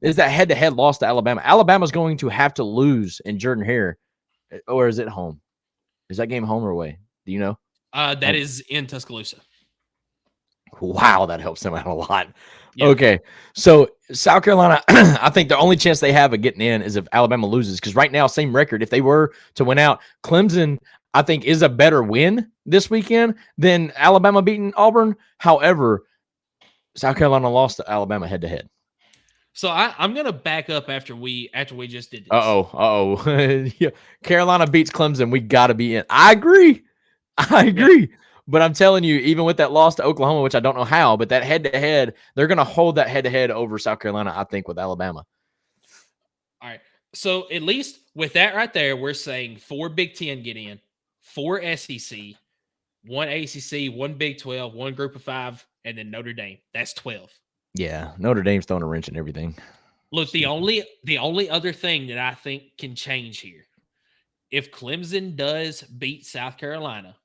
is that head-to-head loss to Alabama. Alabama's going to have to lose in Jordan-Hare, or is it home? Is that game home or away? Do you know? That is in Tuscaloosa. Wow, that helps them out a lot. Yep. Okay, so South Carolina, I think the only chance they have of getting in is if Alabama loses, because right now, same record. If they were to win out, Clemson, I think, is a better win this weekend than Alabama beating Auburn. However, South Carolina lost to Alabama head-to-head. So I'm going to back up after we just did this. Yeah. Carolina beats Clemson. We got to be in. I agree. Yeah. But I'm telling you, even with that loss to Oklahoma, which I don't know how, but that head-to-head, they're going to hold that head-to-head over South Carolina, I think, with Alabama. All right. So at least with that right there, we're saying 4 Big 10 get in, 4 SEC, 1 ACC, 1 Big 12, 1 group of 5, and then Notre Dame. That's 12. Yeah, Notre Dame's throwing a wrench in everything. Look, the only other thing that I think can change here, if Clemson does beat South Carolina,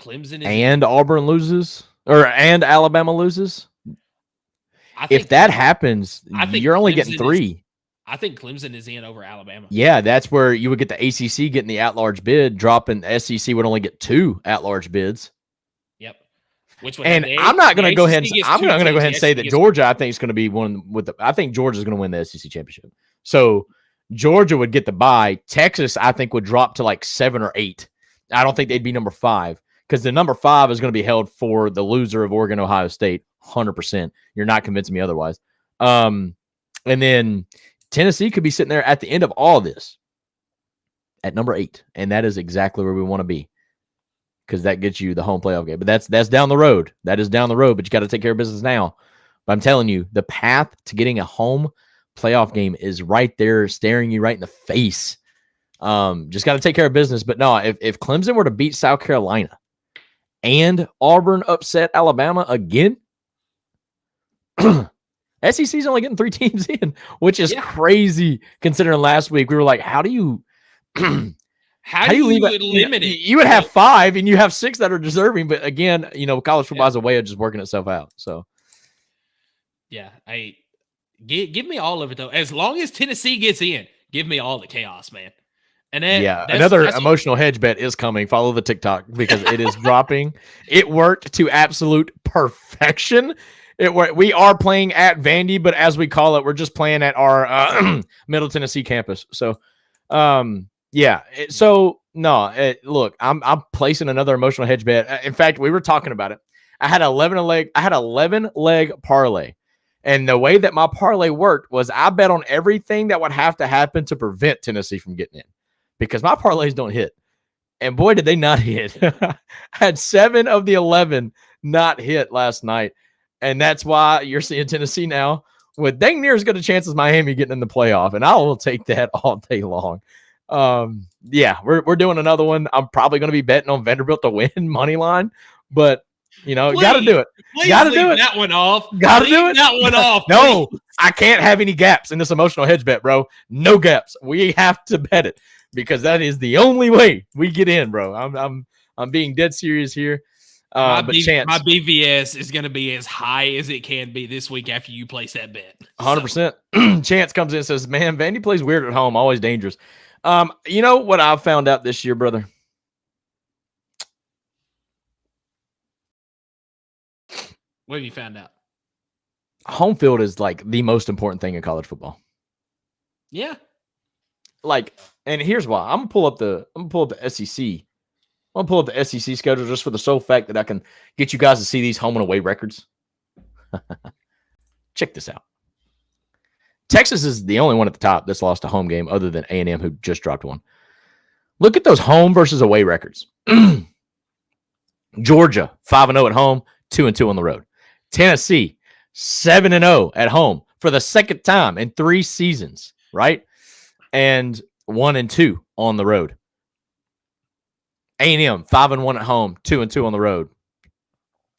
Auburn loses, and Alabama loses. If that happens, you're only getting 3. I think Clemson is in over Alabama. Yeah, that's where you would get the ACC getting the at-large bid, dropping SEC would only get 2 at-large bids. Yep. I'm not going to go ahead and say that Georgia, I think, is going to be one with the. I think Georgia's going to win the SEC championship. So Georgia would get the bye. Texas, I think, would drop to like 7 or 8. I don't think they'd be number 5 because the number 5 is going to be held for the loser of Oregon, Ohio State. 100%. You're not convincing me otherwise. And then Tennessee could be sitting there at the end of all of this at number 8, and that is exactly where we want to be. Because that gets you the home playoff game. But that's down the road. That is down the road, but you got to take care of business now. But I'm telling you, the path to getting a home playoff game is right there, staring you right in the face. Just got to take care of business. But no, if Clemson were to beat South Carolina and Auburn upset Alabama again, SEC's only getting 3 teams in, which is crazy considering last week we were like, how do you How do you eliminate it? You would have 5 and you have 6 that are deserving. But again, college football is a way of just working itself out. So, yeah, give me all of it, though. As long as Tennessee gets in, give me all the chaos, man. And then, another emotional hedge bet is coming. Follow the TikTok because it is dropping. It worked to absolute perfection. We are playing at Vandy, but as we call it, we're just playing at our Middle Tennessee campus. So, yeah. Look, I'm placing another emotional hedge bet. In fact, we were talking about it. I had 11 leg parlay. And the way that my parlay worked was I bet on everything that would have to happen to prevent Tennessee from getting in, because my parlays don't hit. And boy, did they not hit. I had 7 of the 11 not hit last night. And that's why you're seeing Tennessee now with dang near as good a chance as Miami getting in the playoff. And I will take that all day long. Yeah, we're doing another one. I'm probably going to be betting on Vanderbilt to win money line, but got to do it. Got to do it. That one off. Got to do it. That one off. No, I can't have any gaps in this emotional hedge bet, bro. No gaps. We have to bet it because that is the only way we get in, bro. I'm being dead serious here. My Chance, my BVS is going to be as high as it can be this week after you place that bet. 100%. Chance comes in and says, "Man, Vandy plays weird at home. Always dangerous." You know what I've found out this year, brother? What have you found out? Home field is like the most important thing in college football. Yeah. Like, and here's why. I'm gonna pull up the SEC. I'm gonna pull up the SEC schedule just for the sole fact that I can get you guys to see these home and away records. Check this out. Texas is the only one at the top that's lost a home game other than A&M, who just dropped one. Look at those home versus away records. Georgia, 5-0 at home, 2-2 on the road. Tennessee, 7-0 at home for the second time in 3 seasons, right? And 1-2 on the road. A&M, 5-1 at home, 2-2 on the road.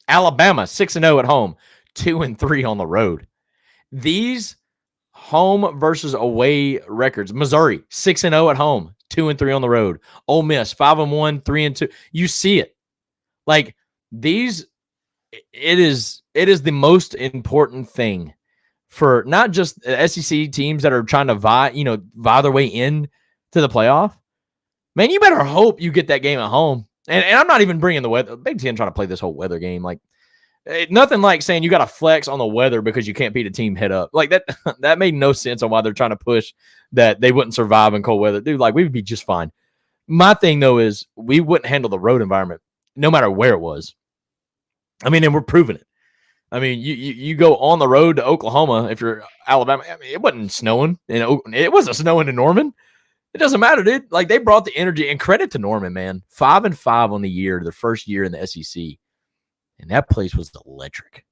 Alabama, 6-0 at home, 2-3 on the road. These home versus away records. Missouri, 6-0 at home, 2-3 on the road. Ole Miss, 5-1, 3-2. You see it. Like these, it is the most important thing for not just SEC teams that are trying to vie their way in to the playoff. Man, you better hope you get that game at home. And I'm not even bringing the weather. Big Ten trying to play this whole weather game. Like, nothing like saying you got to flex on the weather because you can't beat a team head up. Like that made no sense on why they're trying to push that they wouldn't survive in cold weather. Dude, like we would be just fine. My thing, though, is we wouldn't handle the road environment no matter where it was. I mean, and we're proving it. I mean, you go on the road to Oklahoma if you're Alabama. I mean, it wasn't snowing. It wasn't snowing in Norman. It doesn't matter, dude. Like, they brought the energy, and credit to Norman, man. 5-5 on the year, their first year in the SEC. And that place was electric.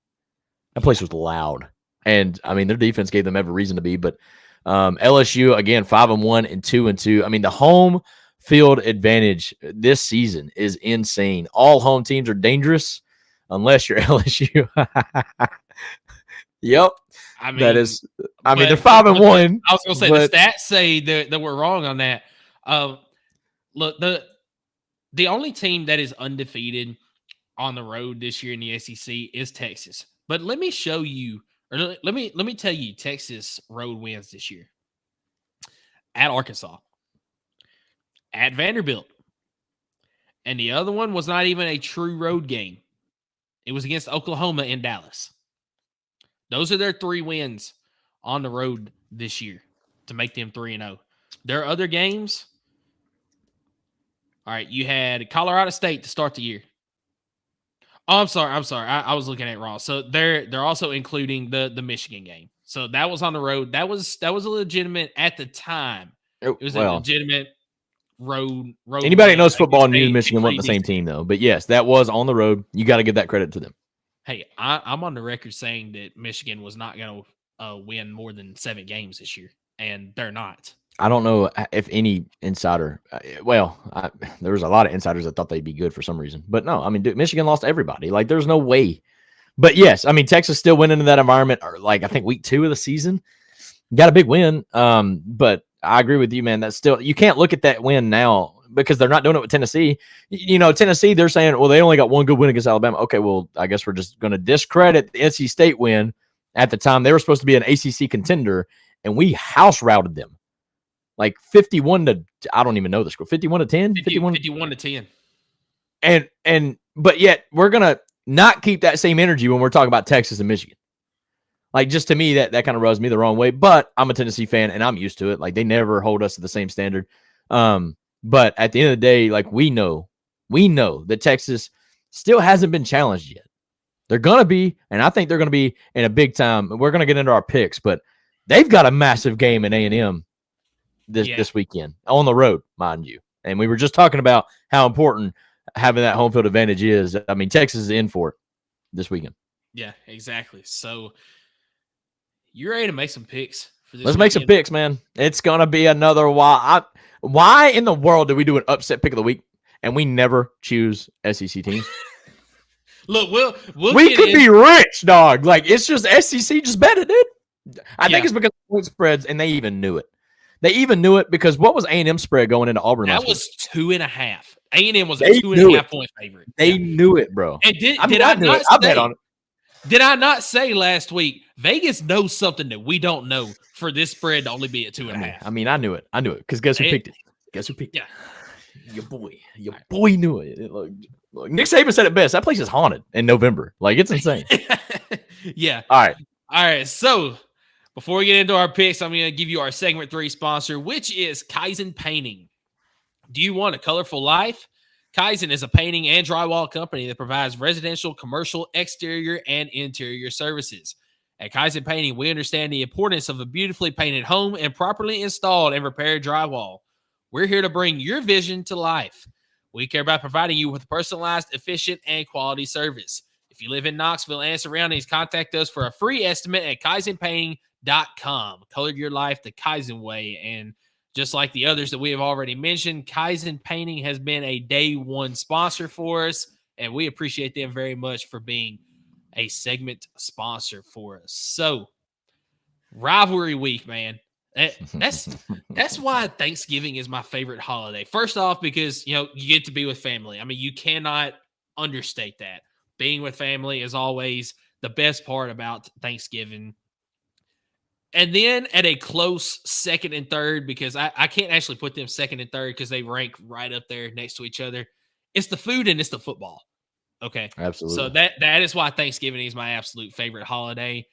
That place was loud. And, I mean, their defense gave them every reason to be. But LSU, again, 5-1 and 2-2. I mean, the home field advantage this season is insane. All home teams are dangerous unless you're LSU. Yep. I mean, they're 5-1. I was going to say the stats say that we're wrong on that. Look, the only team that is undefeated on the road this year in the SEC is Texas. But let me show you, or let me tell you, Texas road wins this year at Arkansas, at Vanderbilt, and the other one was not even a true road game. It was against Oklahoma in Dallas. Those are their 3 wins on the road this year to make them 3-0. Their other games, all right, you had Colorado State to start the year. Oh, I'm sorry. I was looking at it wrong. So they're also including the Michigan game. So that was on the road. That was a legitimate at the time. It was a legitimate road. Anybody that knows football knew Michigan wasn't the same team, though. But yes, that was on the road. You got to give that credit to them. Hey, I'm on the record saying that Michigan was not going to win more than 7 games this year, and they're not. I don't know if any insider there was a lot of insiders that thought they'd be good for some reason. But no, I mean, dude, Michigan lost everybody. Like, there's no way. But yes, I mean, Texas still went into that environment, like I think week 2 of the season. Got a big win. But I agree with you, man. That's still, you can't look at that win now because they're not doing it with Tennessee. Tennessee, they're saying, well, they only got 1 good win against Alabama. Okay, well, I guess we're just going to discredit the NC State win. At the time, they were supposed to be an ACC contender, and we house routed them. Like 51 to, I don't even know the score. 51 to 10? 51 to 10. But yet we're going to not keep that same energy when we're talking about Texas and Michigan. Like, just to me, that kind of rubs me the wrong way. But I'm a Tennessee fan, and I'm used to it. Like, they never hold us to the same standard. But at the end of the day, like, we know that Texas still hasn't been challenged yet. They're going to be, and I think they're going to be in a big time. We're going to get into our picks, but they've got a massive game in A&M this weekend on the road, mind you. And we were just talking about how important having that home field advantage is. I mean, Texas is in for it this weekend. Yeah, exactly. So you're ready to make some picks for this Let's weekend? make some picks, man. It's going to be another while. Why in the world do we do an upset pick of the week and we never choose SEC teams? Look, we could be rich, dog. Like, it's just SEC just better, dude. I think it's because of point spreads, and they even knew it. They even knew it because what was A&M spread going into Auburn last week? That was 2.5. A&M was a 2.5 point favorite. They knew it, bro. And did I not say last week, Vegas knows something that we don't know for this spread to only be at 2.5? I mean, I knew it. Because guess who picked it? Guess who picked it? Yeah. Your boy knew it. Look, Nick Saban said it best. That place is haunted in November. Like, it's insane. Yeah. All right. So before we get into our picks, I'm going to give you our segment 3 sponsor, which is Kaizen Painting. Do you want a colorful life? Kaizen is a painting and drywall company that provides residential, commercial, exterior, and interior services. At Kaizen Painting, we understand the importance of a beautifully painted home and properly installed and repaired drywall. We're here to bring your vision to life. We care about providing you with personalized, efficient, and quality service. If you live in Knoxville and surroundings, contact us for a free estimate at KaizenPainting.com. Color your life the Kaizen way. And just like the others that we have already mentioned, Kaizen Painting has been a day one sponsor for us, and we appreciate them very much for being a segment sponsor for us. So, rivalry week, man. That's why Thanksgiving is my favorite holiday. First off, because you get to be with family. I mean, you cannot understate that. Being with family is always the best part about Thanksgiving. And then at a close second and third, because I can't actually put them second and third because they rank right up there next to each other. It's the food and it's the football. Okay. Absolutely. So that is why Thanksgiving is my absolute favorite holiday.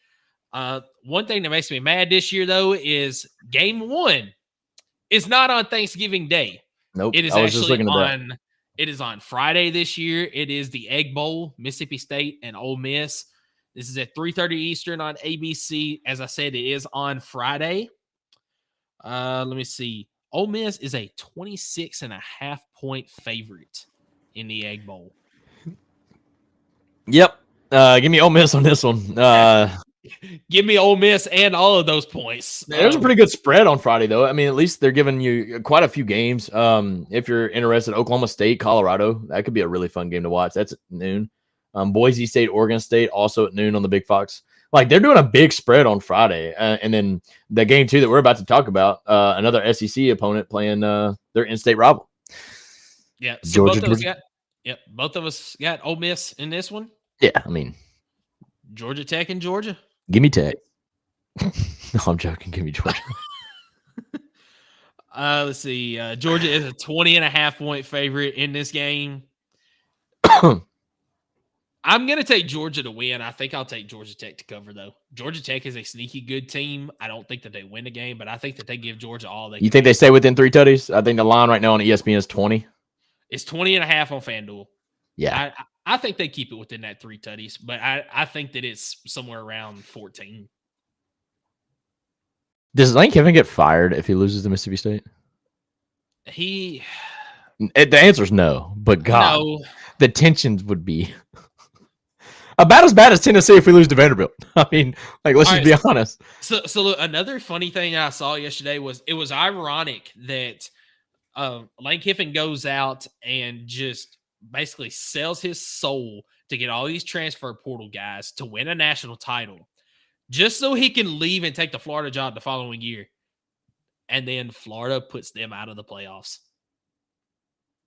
One thing that makes me mad this year, though, is game 1 is not on Thanksgiving Day. Nope. It is it is on Friday this year. It is the Egg Bowl, Mississippi State and Ole Miss. This is at 3:30 Eastern on ABC. As I said, it is on Friday. Let me see. Ole Miss is a 26.5 point favorite in the Egg Bowl. Yep. Give me Ole Miss on this one. Give me Ole Miss and all of those points. There's a pretty good spread on Friday, though. I mean, at least they're giving you quite a few games. If you're interested, Oklahoma State, Colorado, that could be a really fun game to watch. That's at noon. Boise State, Oregon State, also at noon on the Big Fox. Like, they're doing a big spread on Friday. And then the game, too, that we're about to talk about, another SEC opponent playing their in-state rival. Yeah. So both of us got Ole Miss in this one. Yeah, I mean. Georgia Tech and Georgia. Give me Tech. No, I'm joking. Give me Georgia. Let's see. Georgia is a 20.5 point favorite in this game. I'm going to take Georgia to win. I think I'll take Georgia Tech to cover, though. Georgia Tech is a sneaky good team. I don't think that they win the game, but I think that they give Georgia all they can. You think they stay within 3 tutties? I think the line right now on ESPN is 20. It's 20.5 on FanDuel. Yeah. I think they keep it within that 3 tutties, but I think that it's somewhere around 14. Does Lane Kiffin get fired if he loses to Mississippi State? The answer is no, but God, no. The tensions would be about as bad as Tennessee if we lose to Vanderbilt. I mean, like, let's just be honest. So look, another funny thing I saw yesterday was it was ironic that Lane Kiffin goes out and just basically sells his soul to get all these transfer portal guys to win a national title just so he can leave and take the Florida job the following year. And then Florida puts them out of the playoffs.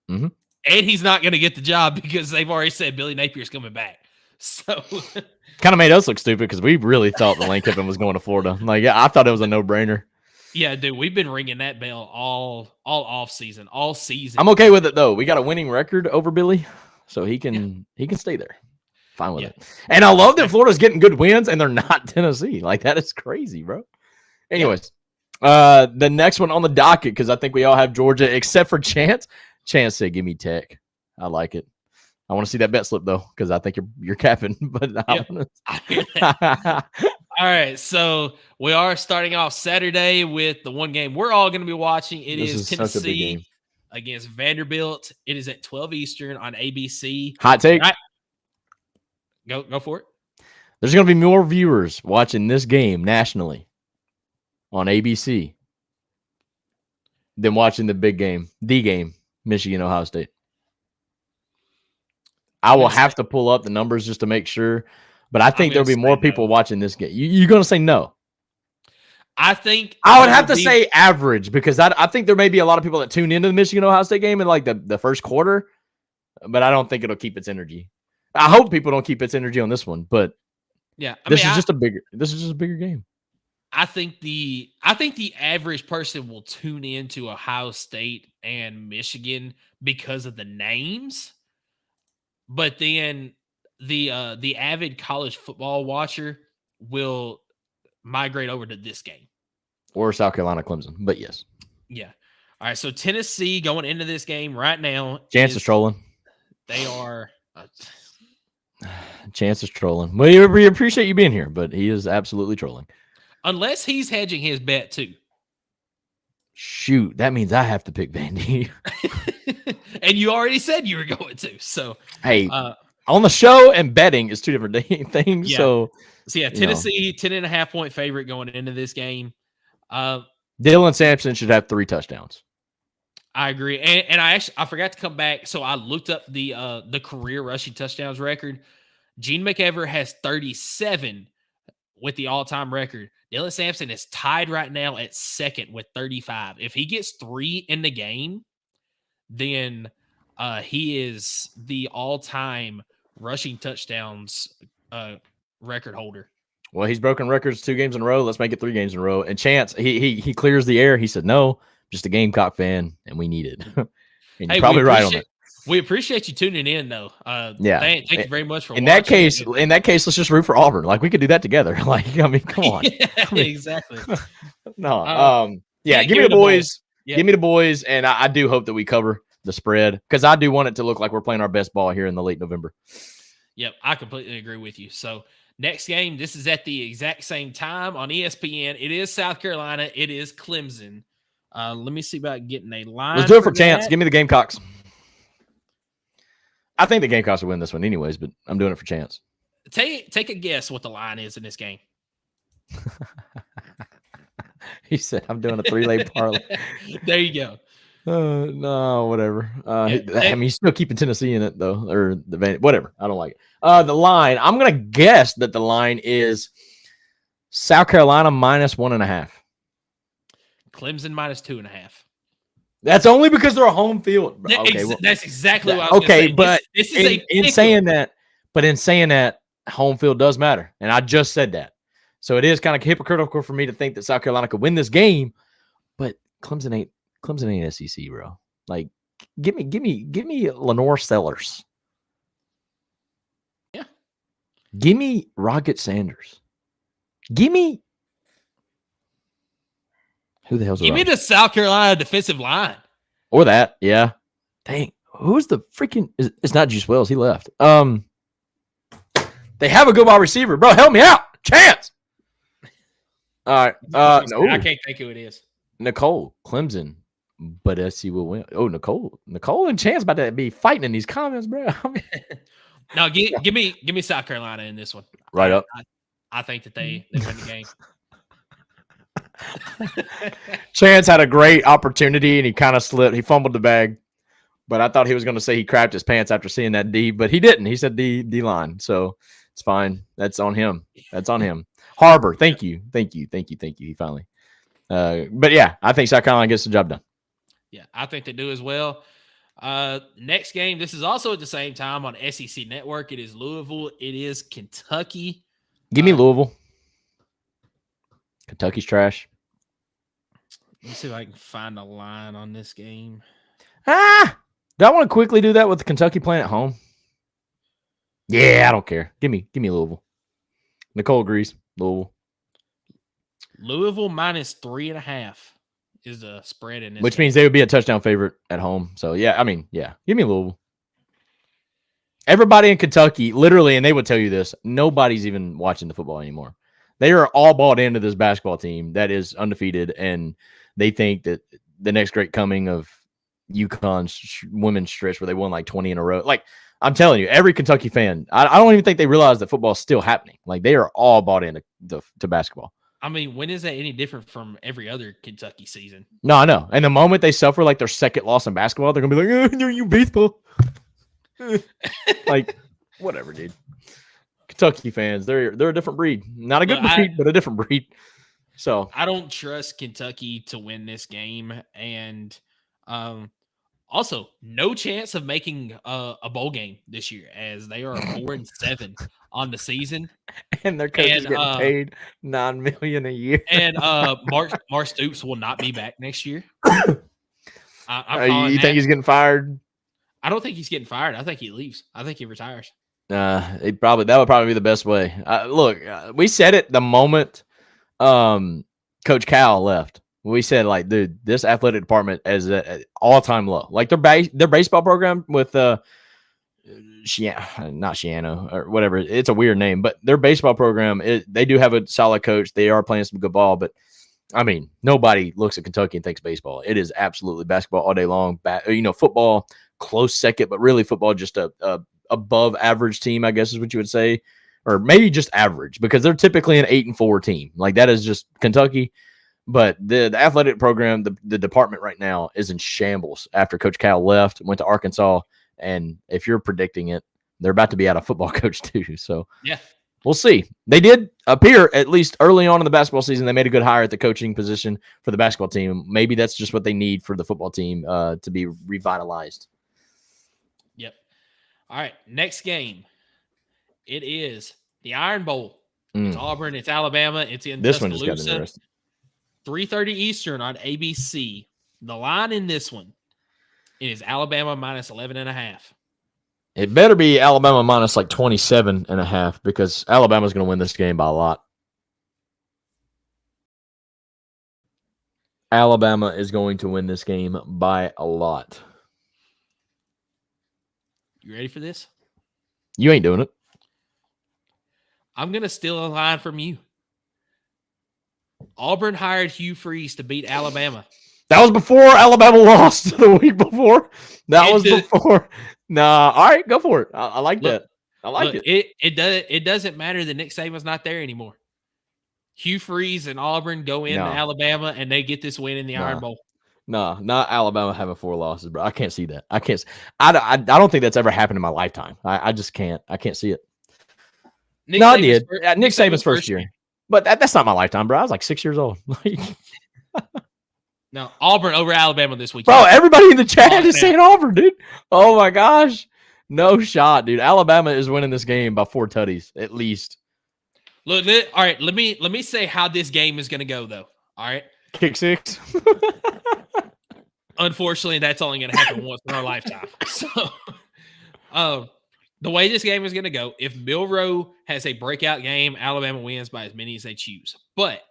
Mm-hmm. And he's not going to get the job because they've already said Billy Napier's coming back. So kind of made us look stupid because we really thought the Lane Kiffin was going to Florida. Like, yeah, I thought it was a no-brainer. Yeah, dude, we've been ringing that bell all off season, all season. I'm okay with it though. We got a winning record over Billy, so he can stay there. Fine with it. And I love that Florida's getting good wins and they're not Tennessee. Like, that is crazy, bro. Anyways, the next one on the docket, because I think we all have Georgia except for Chance. Chance said, "Give me Tech." I like it. I want to see that bet slip though, because I think you're capping. But all right, so we are starting off Saturday with the one game we're all going to be watching. It is Tennessee against Vanderbilt. It is at 12 Eastern on ABC. Hot take. Go for it. There's going to be more viewers watching this game nationally on ABC than watching the game, Michigan, Ohio State. I will have to pull up the numbers just to make sure, but I think there'll be more people watching this game. You're going to say no? I think I would have to say average, because I think there may be a lot of people that tune into the Michigan Ohio State game in like the first quarter, but I don't think it'll keep its energy. I hope people don't keep its energy on this one, but yeah, this is just a bigger game. I think the average person will tune into Ohio State and Michigan because of the names, but then the avid college football watcher will migrate over to this game or South Carolina Clemson. But yes, yeah. All right, so Tennessee going into this game right now. Chance is trolling. They are. Chance is trolling. Well, we appreciate you being here, but he is absolutely trolling. Unless he's hedging his bet too. Shoot, that means I have to pick Vandy. And you already said you were going to. So hey, on the show and betting is two different things. Yeah. So yeah, Tennessee 10.5-point favorite going into this game. Dylan Sampson should have 3 touchdowns. I agree, and I forgot to come back, so I looked up the career rushing touchdowns record. Gene McEver has 37 with the all-time record. Dylan Sampson is tied right now at second with 35. If he gets 3 in the game, then he is the all-time rushing touchdowns record holder. Well, he's broken records 2 games in a row. Let's make it 3 games in a row. And Chance, he clears the air. He said, "No, just a Gamecock fan, and we need it." And you're probably right on it. We appreciate you tuning in, though. Yeah, thank you very much for in watching. that case, let's just root for Auburn. Like, we could do that together. Like, I mean, come on. Exactly. No, yeah, give me the boys. Yeah. Give me the boys, and I do hope that we cover the spread, because I do want it to look like we're playing our best ball here in the late November. Yep, I completely agree with you. So next game, this is at the exact same time on ESPN. It is South Carolina. It is Clemson. Let me see about getting a line. Let's do it for Chance. Give me the Gamecocks. I think the Gamecocks will win this one anyways, but I'm doing it for Chance. Take a guess what the line is in this game. He said, "I'm doing a 3-leg parlay." There you go. No, whatever. I mean, he's still keeping Tennessee in it though, or whatever. I don't like it. The line. I'm gonna guess that the line is South Carolina -1.5. Clemson -2.5. That's only because they're a home field. Okay, that's exactly what I was going to say. But this is in saying that, home field does matter, and I just said that. So it is kind of hypocritical for me to think that South Carolina could win this game, but Clemson ain't SEC, bro. Like, give me Lenore Sellers. Yeah. Give me Rocket Sanders. Give me who the hell's give me the South Carolina defensive line. Or that, yeah. Dang, who's the freaking? It's not Juice Wells. He left. They have a good wide receiver, bro. Help me out, Chance. All right. No, I can't think who it is. Nicole Clemson, but SC will win. Oh, Nicole and Chance about to be fighting in these comments, bro. No, give me South Carolina in this one. Right up. I think that they win the game. Chance had a great opportunity and he kind of slipped. He fumbled the bag, but I thought he was going to say he crapped his pants after seeing that D, but he didn't. He said D line, so it's fine. That's on him. Harbor, thank you. He finally. But yeah, I think South Carolina gets the job done. Yeah, I think they do as well. Next game, this is also at the same time on SEC Network. It is Louisville. It is Kentucky. Give me Louisville. Kentucky's trash. Let me see if I can find a line on this game. Do I want to quickly do that with Kentucky playing at home? Yeah, I don't care. Give me Louisville. Nicole agrees. Louisville. Louisville minus 3.5 is the spread in this Which game. means they would be a touchdown favorite at home. So, yeah, I mean, yeah. Give me Louisville. Everybody in Kentucky, literally, and they would tell you this, nobody's even watching the football anymore. They are all bought into this basketball team that is undefeated, and they think that the next great coming of UConn's women's stretch where they won like 20 in a row. Like, I'm telling you, every Kentucky fan, I don't even think they realize that football is still happening. Like, they are all bought into to basketball. I mean, when is that any different from every other Kentucky season? No, I know. And the moment they suffer like their second loss in basketball, they're going to be like, no, you baseball. Like, whatever, dude. Kentucky fans, they're a different breed. Not a good breed, but a different breed. So I don't trust Kentucky to win this game, and also no chance of making a bowl game this year, as they are 4-7 on the season, and their coach is getting paid $9 million a year. And Mark Stoops will not be back next year. You think he's getting fired? I don't think he's getting fired. I think he leaves. I think he retires. That would probably be the best way. Look, we said it the moment Coach Cal left. We said, like, dude, this athletic department is at all-time low. Like, their baseball program with not Shiano or whatever. It's a weird name, but their baseball program, they do have a solid coach. They are playing some good ball, but I mean, nobody looks at Kentucky and thinks baseball. It is absolutely basketball all day long. Football close second, but really football just a above average team, I guess is what you would say, or maybe just average, because they're typically an 8-4 team. Like, that is just Kentucky. But the athletic program, the department right now is in shambles after Coach Cal left, went to Arkansas, and if you're predicting it, they're about to be out of football coach too. So yeah, we'll see. They did appear, at least early on in the basketball season, they made a good hire at the coaching position for the basketball team. Maybe that's just what they need for the football team to be revitalized. Yep. All right, next game. It is the Iron Bowl. It's Auburn. It's Alabama. It's in this one just got Tuscaloosa. interesting. 3:30 Eastern on ABC. The line in this one is Alabama minus 11.5. It better be Alabama minus like 27.5, because Alabama's going to win this game by a lot. Alabama is going to win this game by a lot. You ready for this? You ain't doing it. I'm going to steal a line from you. Auburn hired Hugh Freeze to beat Alabama. That was before Alabama lost the week before. That was before. Nah, all right, go for it. I like that. I like it. It doesn't matter that Nick Saban's not there anymore. Hugh Freeze and Auburn go into Alabama, and they get this win in the Iron Bowl. No, not Alabama having 4 losses, bro. I can't see that. I can't. I don't think that's ever happened in my lifetime. I just can't. I can't see it. Nick Saban's first year. But that's not my lifetime, bro. I was like 6 years old. No, Auburn over Alabama this week. Bro, everybody in the chat is saying Auburn, dude. Oh, my gosh. No shot, dude. Alabama is winning this game by 4 tutties, at least. Look, all right, let me say how this game is going to go, though. All right? Kick 6. Unfortunately, that's only going to happen once in our lifetime. So, the way this game is going to go, if Milroe has a breakout game, Alabama wins by as many as they choose. But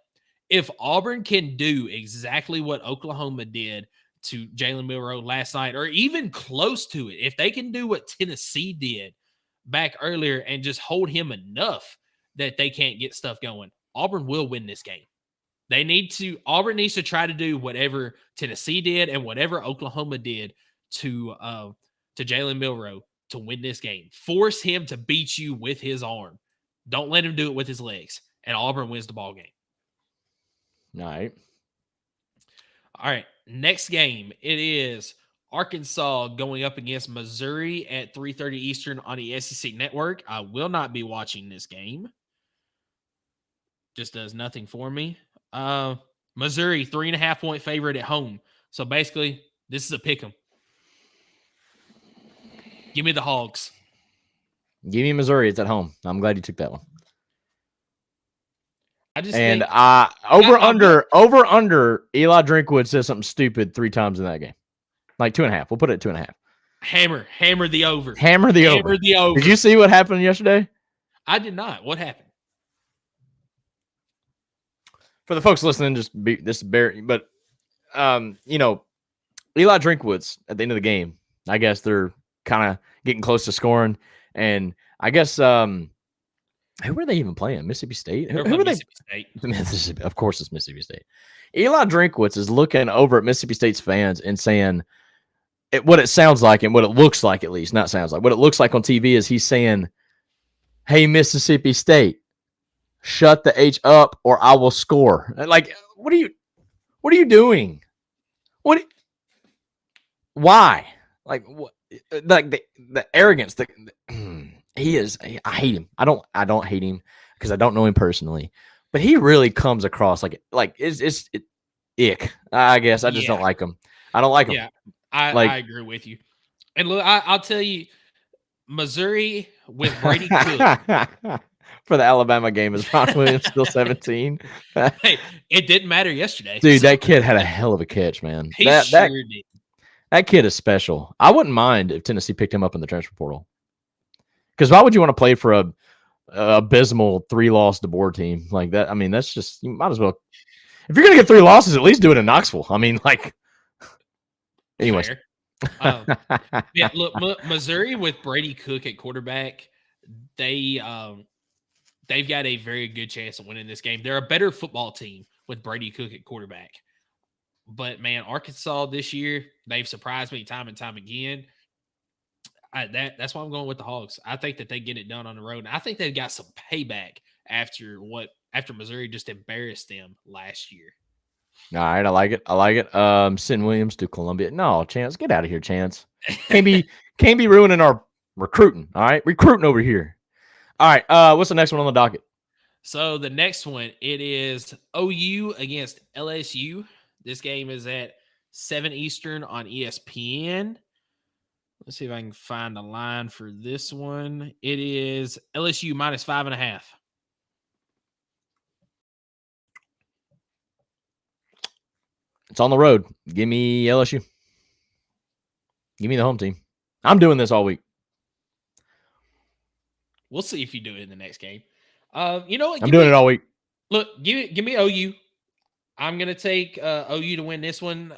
if Auburn can do exactly what Oklahoma did to Jalen Milroe last night, or even close to it, if they can do what Tennessee did back earlier and just hold him enough that they can't get stuff going, Auburn will win this game. Auburn needs to try to do whatever Tennessee did and whatever Oklahoma did to Jalen Milroe to win this game. Force him to beat you with his arm. Don't let him do it with his legs. And Auburn wins the ball game. All right. All right. Next game. It is Arkansas going up against Missouri at 3:30 Eastern on the SEC Network. I will not be watching this game. Just does nothing for me. Missouri, 3.5-point favorite at home. So basically, this is a pick 'em. Give me the Hogs. Give me Missouri. It's at home. I'm glad you took that one. I just and think, over under Eli Drinkwood says something stupid 3 times in that game. Like 2.5. We'll put it at 2.5. Hammer the over. Hammer the over. Did you see what happened yesterday? I did not. What happened? For the folks listening, but Eli Drinkwitz at the end of the game, I guess they're kind of getting close to scoring, and I guess who were they even playing? Mississippi State? Who were they? Mississippi. Of course, it's Mississippi State. Eli Drinkwitz is looking over at Mississippi State's fans and saying what it sounds like and what it looks like, at least, not sounds like. What it looks like on TV is he's saying, "Hey, Mississippi State, shut the H up or I will score." Like, what are you doing? Why? Like, what? Like the arrogance. He is. I hate him. I don't hate him because I don't know him personally, but he really comes across like it's ick. I guess I just don't like him. I don't like him. Yeah, I agree with you. And look, I'll tell you, Missouri with Brady Cook for the Alabama game is Ron Williams still 17. Hey, it didn't matter yesterday, dude. That kid had a hell of a catch, man. He sure did. That kid is special. I wouldn't mind if Tennessee picked him up in the transfer portal. Because why would you want to play for a abysmal 3-loss DeBoer team like that? I mean, that's just, you might as well. If you're gonna get 3 losses, at least do it in Knoxville. I mean, like. Anyways. Yeah, look, Missouri with Brady Cook at quarterback, they've got a very good chance of winning this game. They're a better football team with Brady Cook at quarterback. But, man, Arkansas this year, they've surprised me time and time again. That's why I'm going with the Hogs. I think that they get it done on the road. And I think they've got some payback after Missouri just embarrassed them last year. All right, I like it. Send Williams to Columbia. No, Chance, get out of here, Chance. Can't be ruining our recruiting. All right, recruiting over here. All right, what's the next one on the docket? So the next one, it is OU against LSU. This game is at 7 Eastern on ESPN. Let's see if I can find a line for this one. It is LSU minus 5.5. It's on the road. Give me LSU. Give me the home team. I'm doing this all week. We'll see if you do it in the next game. You know what? I'm doing it all week. Look, give me OU. I'm gonna take OU to win this one.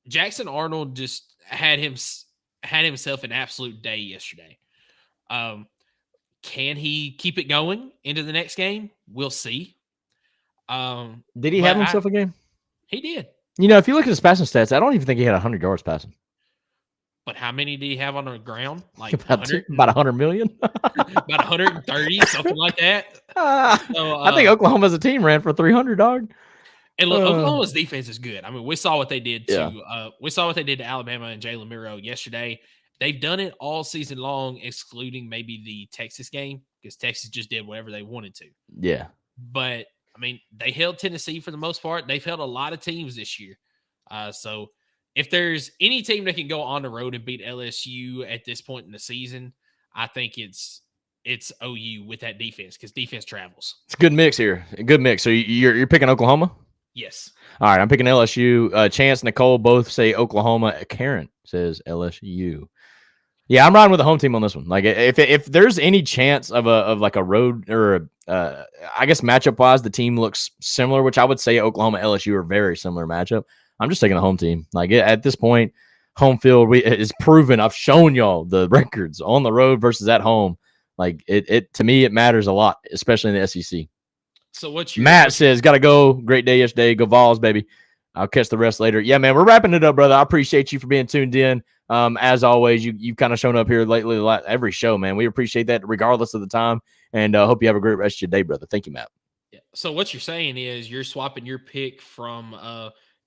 Jackson Arnold just had himself an absolute day yesterday. Can he keep it going into the next game? We'll see. Did he have himself a game? He did. You know, if you look at his passing stats, I don't even think he had 100 yards passing. But how many did he have on the ground? Like about 100 million? About 130, something like that. So, I think Oklahoma as a team ran for 300, dog. And look, Oklahoma's defense is good. I mean, we saw what they did to Alabama and Jalen Milroe yesterday. They've done it all season long, excluding maybe the Texas game, because Texas just did whatever they wanted to. Yeah. But I mean, they held Tennessee for the most part. They've held a lot of teams this year. So if there's any team that can go on the road and beat LSU at this point in the season, I think it's OU with that defense, because defense travels. It's a good mix here. A good mix. So you're picking Oklahoma? Yes. All right, I'm picking LSU. Chance, Nicole both say Oklahoma. Karen says LSU. Yeah, I'm riding with the home team on this one. Like, if there's any chance of a road or I guess matchup wise, the team looks similar, which I would say Oklahoma LSU are very similar matchup. I'm just taking the home team. Like, at this point, home field is proven. I've shown y'all the records on the road versus at home. Like, it to me, it matters a lot, especially in the SEC. So Matt says, got to go. Great day yesterday. Go Vols, baby. I'll catch the rest later. Yeah, man, we're wrapping it up, brother. I appreciate you for being tuned in. As always, you've kind of shown up here lately, every show, man. We appreciate that regardless of the time, and hope you have a great rest of your day, brother. Thank you, Matt. Yeah. So what you're saying is you're swapping your pick from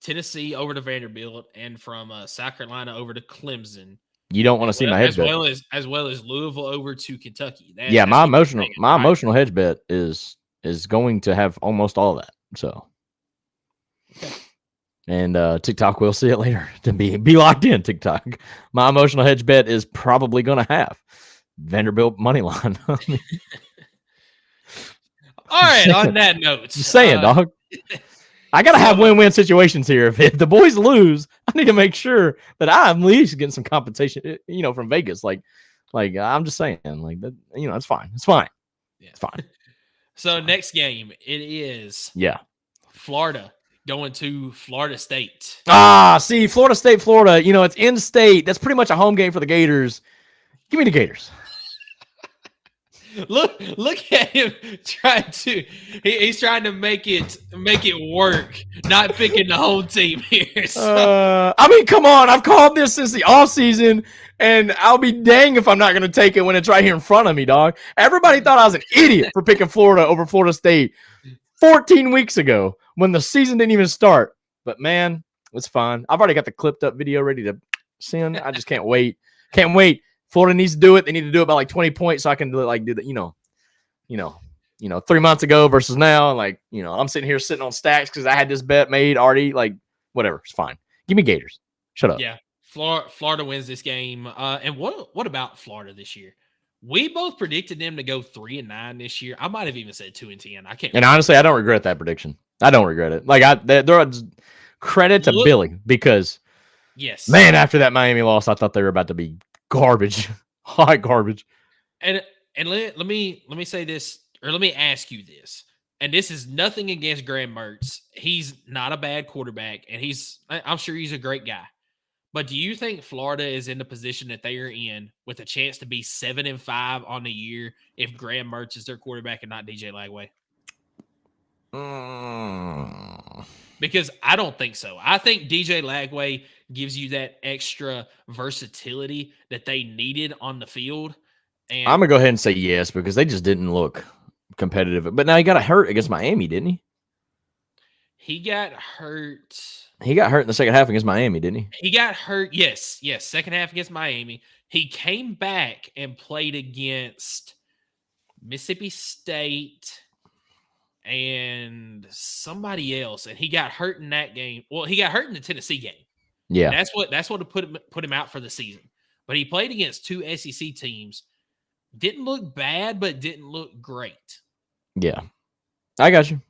Tennessee over to Vanderbilt and from South Carolina over to Clemson. You don't want to see my hedge bet. As well as Louisville over to Kentucky. My emotional hedge bet is going to have almost all of that. So, okay. And TikTok, we'll see it later. To be locked in, TikTok. My emotional hedge bet is probably going to have Vanderbilt money line. All right. On that note, just saying, dog. I got to have win-win situations here. If the boys lose, I need to make sure that I'm at least getting some compensation, from Vegas. Like I'm just saying, like that, it's fine. It's fine. Yeah. It's fine. So next game, it is Florida going to Florida State. See, Florida State, Florida, it's in state. That's pretty much a home game for the Gators. Give me the Gators. Look at him trying to. He's trying to make it work. Not picking the home team here. So. I mean, come on. I've called this since the offseason, and I'll be dang if I'm not going to take it when it's right here in front of me, dog. Everybody thought I was an idiot for picking Florida over Florida State 14 weeks ago when the season didn't even start. But man, it's fine. I've already got the clipped up video ready to send. I just can't wait. Can't wait. Florida needs to do it. They need to do it by like 20 points so I can do that, 3 months ago versus now. And I'm sitting here sitting on stacks because I had this bet made already. Whatever. It's fine. Give me Gators. Shut up. Yeah. Florida wins this game. And what about Florida this year? We both predicted them to go 3-9 this year. I might have even said 2-10. I can't. And honestly, I don't regret that prediction. I don't regret it. There credit to Billy because, yes, man, after that Miami loss, I thought they were about to be garbage, hot garbage. And let me say this, or let me ask you this. And this is nothing against Graham Mertz. He's not a bad quarterback, and I'm sure he's a great guy. But do you think Florida is in the position that they are in with a chance to be 7-5 on the year if Graham Mertz is their quarterback and not DJ Lagway? Because I don't think so. I think DJ Lagway gives you that extra versatility that they needed on the field. And I'm going to go ahead and say yes because they just didn't look competitive. But now he got hurt against Miami, didn't he? He got hurt. He got hurt in the second half against Miami, didn't he? He got hurt, yes. Second half against Miami. He came back and played against Mississippi State and somebody else, and he got hurt in that game. Well, he got hurt in the Tennessee game. Yeah, that's what put him out for the season. But he played against two SEC teams. Didn't look bad, but didn't look great. Yeah, I got you.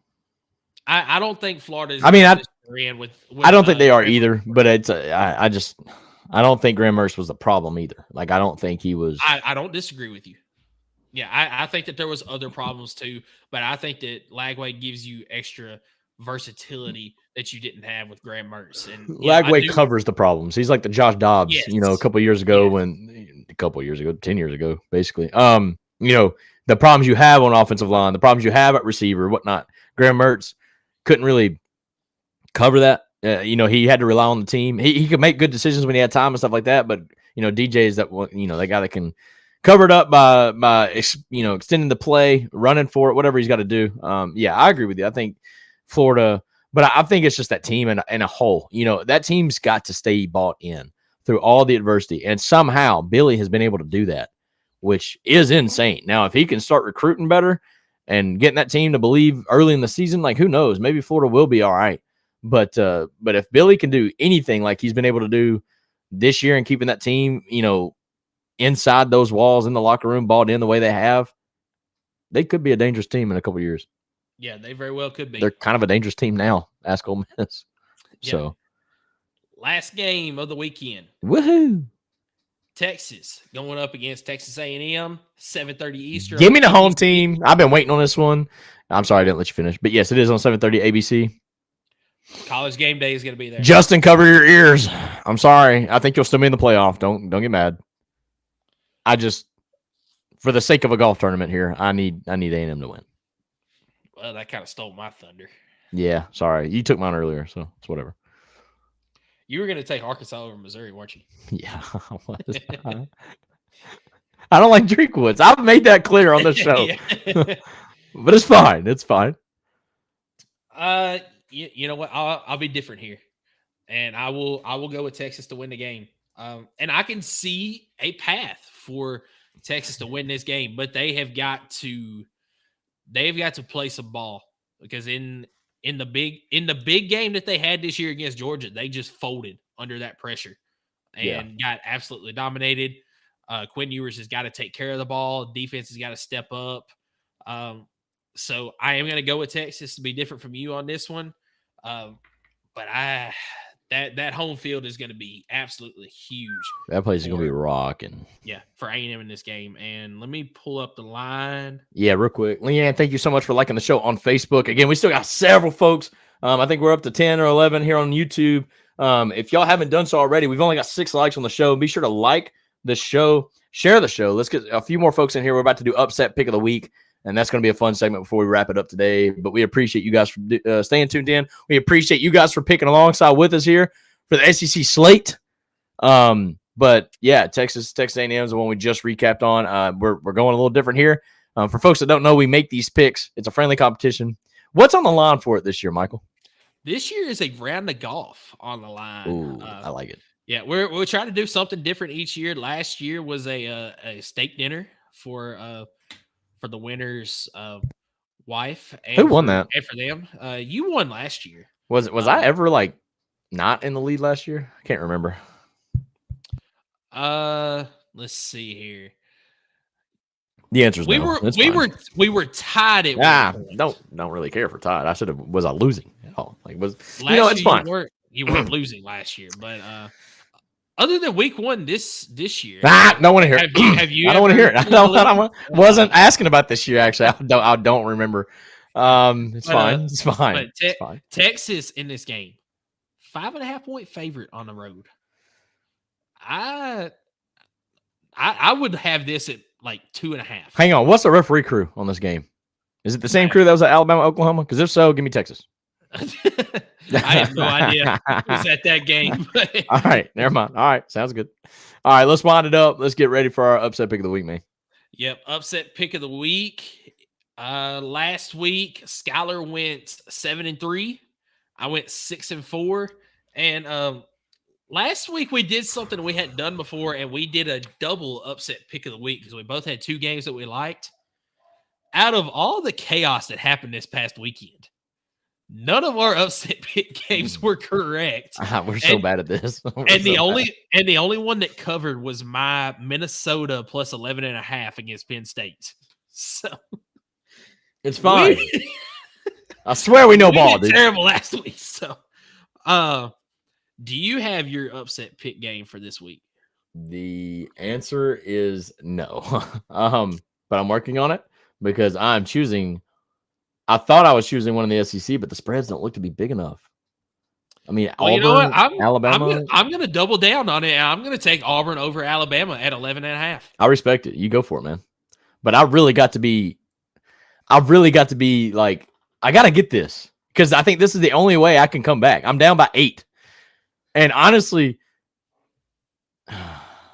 I don't think Florida's. I mean, with I don't think they are either. But it's I don't think Graham Mertz was the problem either. I don't think he was. I don't disagree with you. Yeah, I think that there was other problems too, but I think that Lagway gives you extra versatility that you didn't have with Graham Mertz. And Lagway covers the problems. He's like the Josh Dobbs, yes. A couple years ago 10 years ago, basically. The problems you have on offensive line, the problems you have at receiver, whatnot. Graham Mertz couldn't really cover that. He had to rely on the team. He could make good decisions when he had time and stuff like that, but DJ is that the guy that can cover it up by extending the play, running for it, whatever he's got to do. I agree with you. I think Florida, but I think it's just that team in a whole. That team's got to stay bought in through all the adversity, and somehow Billy has been able to do that, which is insane. Now, if he can start recruiting better and getting that team to believe early in the season, who knows? Maybe Florida will be all right. But if Billy can do anything like he's been able to do this year and keeping that team, inside those walls in the locker room, bought in the way they have, they could be a dangerous team in a couple of years. Yeah, they very well could be. They're kind of a dangerous team now. Ask Ole Miss. Yeah. So, last game of the weekend. Woohoo! Texas going up against Texas A&M, 7:30 Eastern. Give me the home team. I've been waiting on this one. I'm sorry I didn't let you finish, but yes, it is on 7:30 ABC. College game day is going to be there. Justin, cover your ears. I'm sorry. I think you'll still be in the playoff. Don't get mad. I just, for the sake of a golf tournament here, I need A&M to win. Well, that kind of stole my thunder. Yeah, sorry. You took mine earlier, so it's whatever. You were going to take Arkansas over Missouri, weren't you? Yeah, I was. I don't like Drinkwoods. I've made that clear on the show. But it's fine. It's fine. You know what? I'll be different here, and I will go with Texas to win the game. And I can see a path for Texas to win this game, but they have got to play some ball, because in the big game that they had this year against Georgia, they just folded under that pressure and got absolutely dominated. Quinn Ewers has got to take care of the ball. Defense has got to step up. So I am going to go with Texas to be different from you on this one. But that home field is going to be absolutely huge. That place is going to be rocking. Yeah, for A&M in this game. And let me pull up the line. Yeah, real quick. Leanne, thank you so much for liking the show on Facebook. Again, we still got several folks. I think we're up to 10 or 11 here on YouTube. If y'all haven't done so already, we've only got 6 likes on the show. Be sure to like the show, share the show. Let's get a few more folks in here. We're about to do upset pick of the week, and that's going to be a fun segment before we wrap it up today. But we appreciate you guys for staying tuned in. We appreciate you guys for picking alongside with us here for the SEC slate. But yeah, Texas A&M is the one we just recapped on. We're going a little different here. For folks that don't know, we make these picks. It's a friendly competition. What's on the line for it this year, Michael? This year is a round of golf on the line. Ooh, I like it. Yeah, we're trying to do something different each year. Last year was a steak dinner for the winner's wife. And who won that? And for them, you won last year. Was I ever like not in the lead last year? I can't remember. Let's see here. The answer is no. We were tied at one point. Don't really care for tied. I should have. Was I losing? Oh, like it's fine. fine. You weren't losing last year, but other than week 1 this year, don't want to hear it. Have you? I don't want to hear it. I wasn't asking about this year. Actually, I don't remember. It's fine. It's fine. It's fine. Texas in this game, 5.5 point favorite on the road. I would have this at like 2.5. Hang on. What's the referee crew on this game? Is it the same crew that was at Alabama, Oklahoma? Because if so, give me Texas. I have no idea who's at that game. All right. Never mind. All right. Sounds good. All right. Let's wind it up. Let's get ready for our upset pick of the week, man. Yep. Upset pick of the week. Last week, Skylar went 7-3. I went 6-4. And last week we did something we hadn't done before, and we did a double upset pick of the week because we both had 2 games that we liked. Out of all the chaos that happened this past weekend, none of our upset pick games were correct. We're so bad at this. The only one that covered was my Minnesota plus 11.5 against Penn State. So it's fine. I swear we know ball, dude. Terrible last week. So, do you have your upset pick game for this week? The answer is no. But I'm working on it because I'm choosing. I thought I was choosing one in the SEC, but the spreads don't look to be big enough. I mean, Auburn, you know what? Alabama. I'm going to double down on it. I'm going to take Auburn over Alabama at 11.5. I respect it. You go for it, man. But I really got to be like, I got to get this because I think this is the only way I can come back. I'm down by 8. And honestly,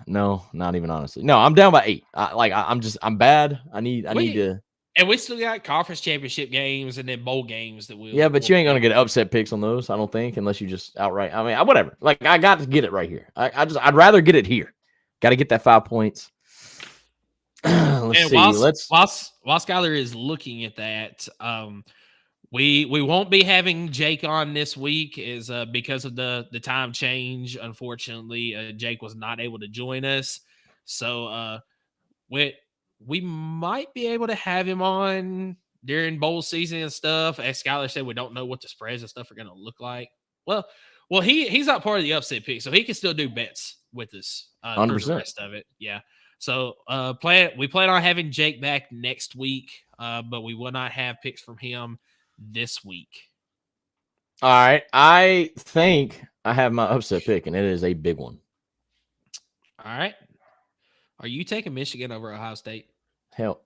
no, not even honestly. No, I'm down by 8. I'm bad. I need to. And we still got conference championship games and then bowl games that we'll. Yeah, but you ain't gonna get upset picks on those, I don't think, unless you just outright. I mean, whatever. Like, I got to get it right here. I'd rather get it here. Got to get that 5 points. Let's see. While Skylar is looking at that, we won't be having Jake on this week is because of the time change. Unfortunately, Jake was not able to join us, so we might be able to have him on during bowl season and stuff. As Skylar said, we don't know what the spreads and stuff are going to look like. Well, he's not part of the upset pick, so he can still do bets with us for the rest of it. Yeah. So we plan on having Jake back next week, but we will not have picks from him this week. All right. I think I have my upset pick, and it is a big one. All right. Are you taking Michigan over Ohio State? Hell.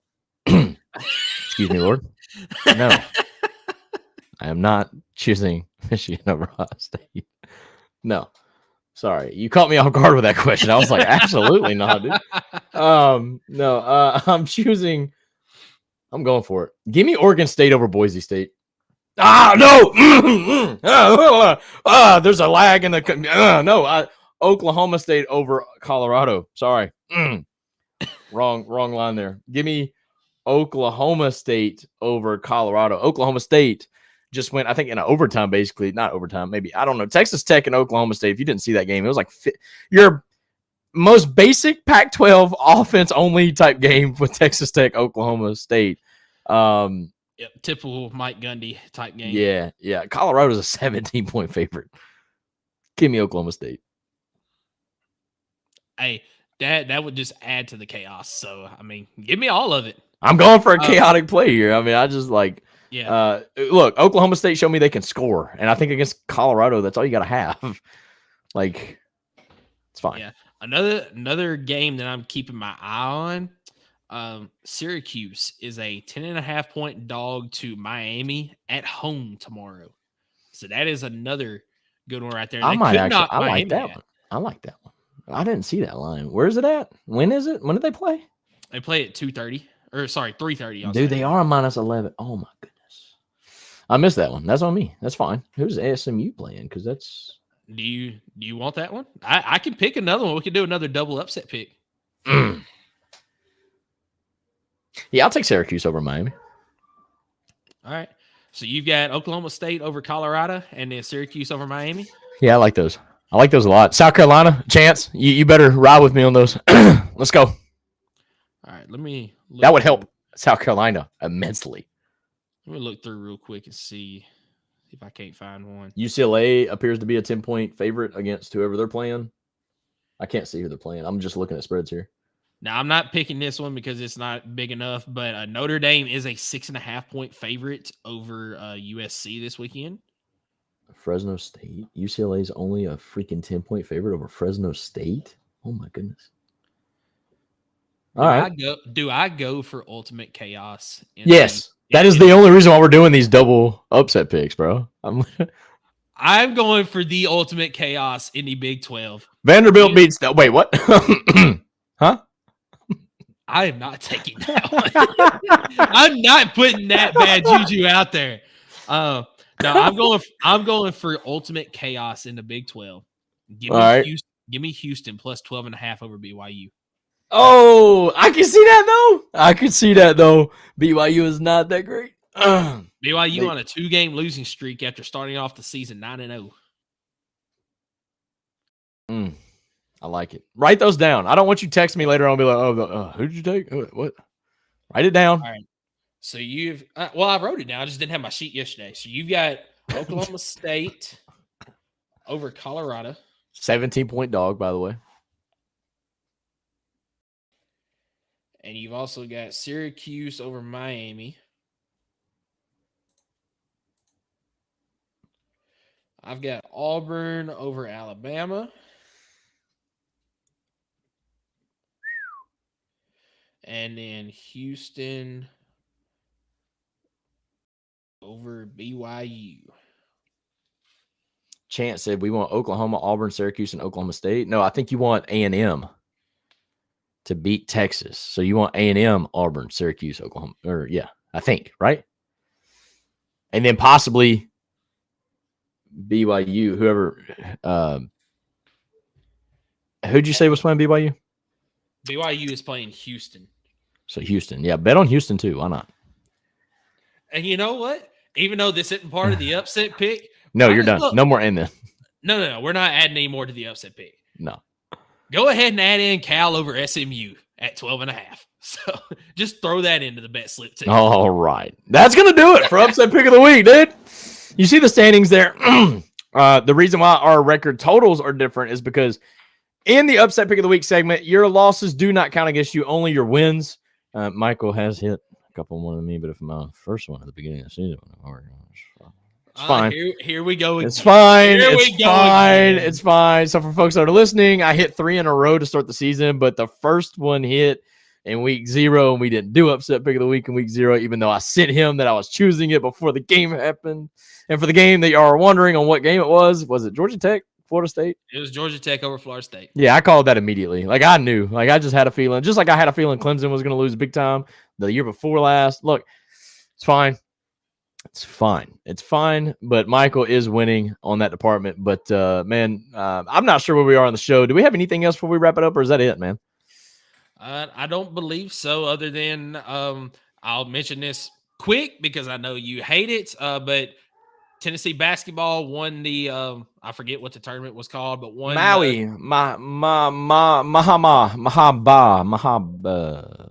Excuse me, Lord. No. I am not choosing Michigan over Ohio State. No. Sorry. You caught me off guard with that question. I was like, absolutely not, dude. No. I'm going for it. Give me Oregon State over Boise State. No. There's a lag in the no. Oklahoma State over Colorado. Sorry. Wrong line there. Give me Oklahoma State over Colorado. Oklahoma State just went, I think, in an overtime, basically. Not overtime, maybe. I don't know. Texas Tech and Oklahoma State, if you didn't see that game, it was like your most basic Pac-12 offense-only type game with Texas Tech, Oklahoma State. Yep, typical Mike Gundy type game. Yeah. Colorado's a 17-point favorite. Give me Oklahoma State. Hey, that would just add to the chaos. So, I mean, give me all of it. I'm going for a chaotic play here. I mean, I just like, look, Oklahoma State showed me they can score. And I think against Colorado, that's all you got to have. Like, it's fine. Yeah. Another game that I'm keeping my eye on, Syracuse is a 10.5-point dog to Miami at home tomorrow. So that is another good one right there. I like that one. I like that one. I didn't see that line. Where is it at? When is it? When did they play? They play at 2:30 or sorry, 3:30. Dude, they are -11. Oh my goodness. I missed that one. That's on me. That's fine. Who's SMU playing? Because that's. Do you want that one? I can pick another one. We can do another double upset pick. Yeah, I'll take Syracuse over Miami. All right. So you've got Oklahoma State over Colorado and then Syracuse over Miami. Yeah, I like those. I like those a lot. South Carolina, Chance, you better ride with me on those. Let's go. All right, let me look. That would help South Carolina immensely. Let me look through real quick and see if I can't find one. UCLA appears to be a 10-point favorite against whoever they're playing. I can't see who they're playing. I'm just looking at spreads here. Now, I'm not picking this one because it's not big enough, but Notre Dame is a 6.5-point favorite over USC this weekend. Fresno State. UCLA is only a freaking 10-point favorite over Fresno State. Oh my goodness. All right. Do I go for ultimate chaos? Yes. That is the only reason why we're doing these double upset picks, bro. I'm going for the ultimate chaos in the Big 12. Vanderbilt beats that. Wait, what? Huh? I am not taking that one. I'm not putting that bad juju out there. No, I'm going for ultimate chaos in the Big 12. Give me Houston plus 12.5 over BYU. Oh, I can see that though. BYU is not that great. BYU on a 2-game losing streak after starting off the season 9-0. I like it. Write those down. I don't want you to text me later on and be like, oh, who did you take? What? Write it down. All right. So you've I wrote it down. I just didn't have my sheet yesterday. So you've got Oklahoma State over Colorado. 17-point dog, by the way. And you've also got Syracuse over Miami. I've got Auburn over Alabama. And then Houston over BYU. Chance said we want Oklahoma, Auburn, Syracuse, and Oklahoma State. No, I think you want A&M to beat Texas. So you want A&M, Auburn, Syracuse, Oklahoma. Or yeah, I think, right? And then possibly BYU, whoever. Who'd you say was playing BYU? BYU is playing Houston. So Houston. Yeah, bet on Houston too. Why not? And you know what? Even though this isn't part of the upset pick. No, you're done. No more in there. No. We're not adding any more to the upset pick. No. Go ahead and add in Cal over SMU at 12.5. So just throw that into the bet slip too. All right. That's going to do it for upset pick of the week, dude. You see the standings there. The reason why our record totals are different is because in the upset pick of the week segment, your losses do not count against you, only your wins. Michael has hit a couple more than me, but if my first one at the beginning of the season, it's fine. Here we go. It's fine. It's fine. So for folks that are listening, I hit 3 in a row to start the season, but the first one hit in week 0, and we didn't do upset pick of the week in week 0, even though I sent him that I was choosing it before the game happened. And for the game that you are wondering on what game it was it Georgia Tech? Florida State? It was Georgia Tech over Florida State. Yeah, I called that immediately. Like, I knew. Like, I just had a feeling. Just like I had a feeling Clemson was going to lose big time the year before last. Look, it's fine. It's fine. But Michael is winning on that department. But, man, I'm not sure where we are on the show. Do we have anything else before we wrap it up, or is that it, man? I don't believe so, other than I'll mention this quick because I know you hate it, but Tennessee basketball won the I forget what the tournament was called, but won Maui, Mahaba,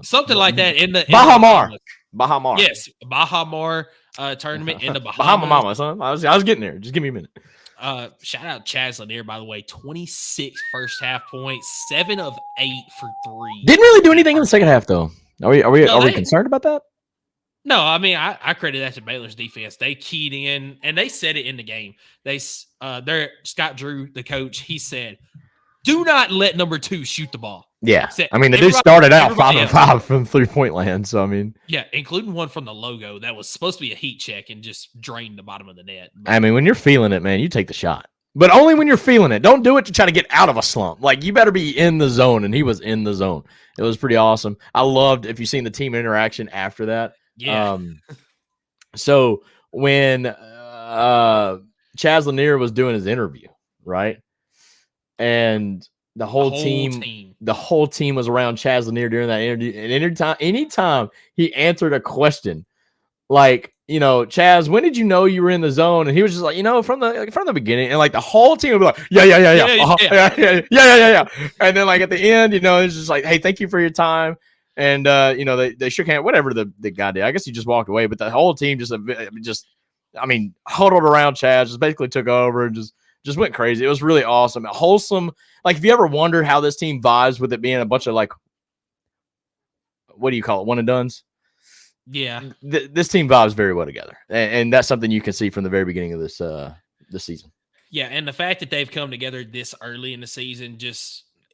something like that in the Bahamar. Baja Mar. Yes, Baja Mar tournament in the Bahamas. Bahama Mama, son. I was getting there. Just give me a minute. Shout out Chaz Lanier, by the way. 26 first half points, 7 of 8 for 3. Didn't really do anything in the second half, though. Are we concerned about that? No, I mean I credit that to Baylor's defense. They keyed in and they said it in the game. Scott Drew, the coach, he said, "Do not let number 2 shoot the ball." Yeah, Said, I mean they started out 5-5 from 3-point land, so I mean, yeah, including one from the logo that was supposed to be a heat check and just drained the bottom of the net. I mean, when you're feeling it, man, you take the shot, but only when you're feeling it. Don't do it to try to get out of a slump. Like you better be in the zone, and he was in the zone. It was pretty awesome. I loved if you've seen the team interaction after that. Yeah. So when Chaz Lanier was doing his interview, right, and the whole team was around Chaz Lanier during that interview, and anytime he answered a question, like, you know, Chaz, when did you know you were in the zone? And he was just like, you know, from the beginning, and like the whole team would be like, yeah. And then like at the end, you know, it's just like, hey, thank you for your time. And, you know, they shook hands, whatever the guy did. I guess he just walked away, but the whole team just huddled around Chaz, just basically took over and just went crazy. It was really awesome. Wholesome. Like, if you ever wondered how this team vibes with it being a bunch of, like, what do you call it? One and dones? Yeah. This team vibes very well together. And that's something you can see from the very beginning of this season. Yeah. And the fact that they've come together this early in the season,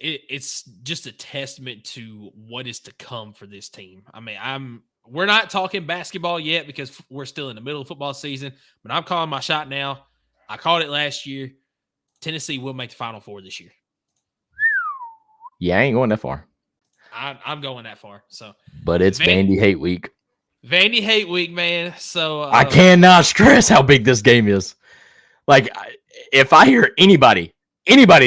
it's just a testament to what is to come for this team. I mean, we're not talking basketball yet because we're still in the middle of football season, but I'm calling my shot now. I called it last year. Tennessee will make the Final Four this year. Yeah, I ain't going that far. I'm going that far. So, but it's Vandy hate week. Vandy hate week, man. So I cannot stress how big this game is. Like, if I hear anybody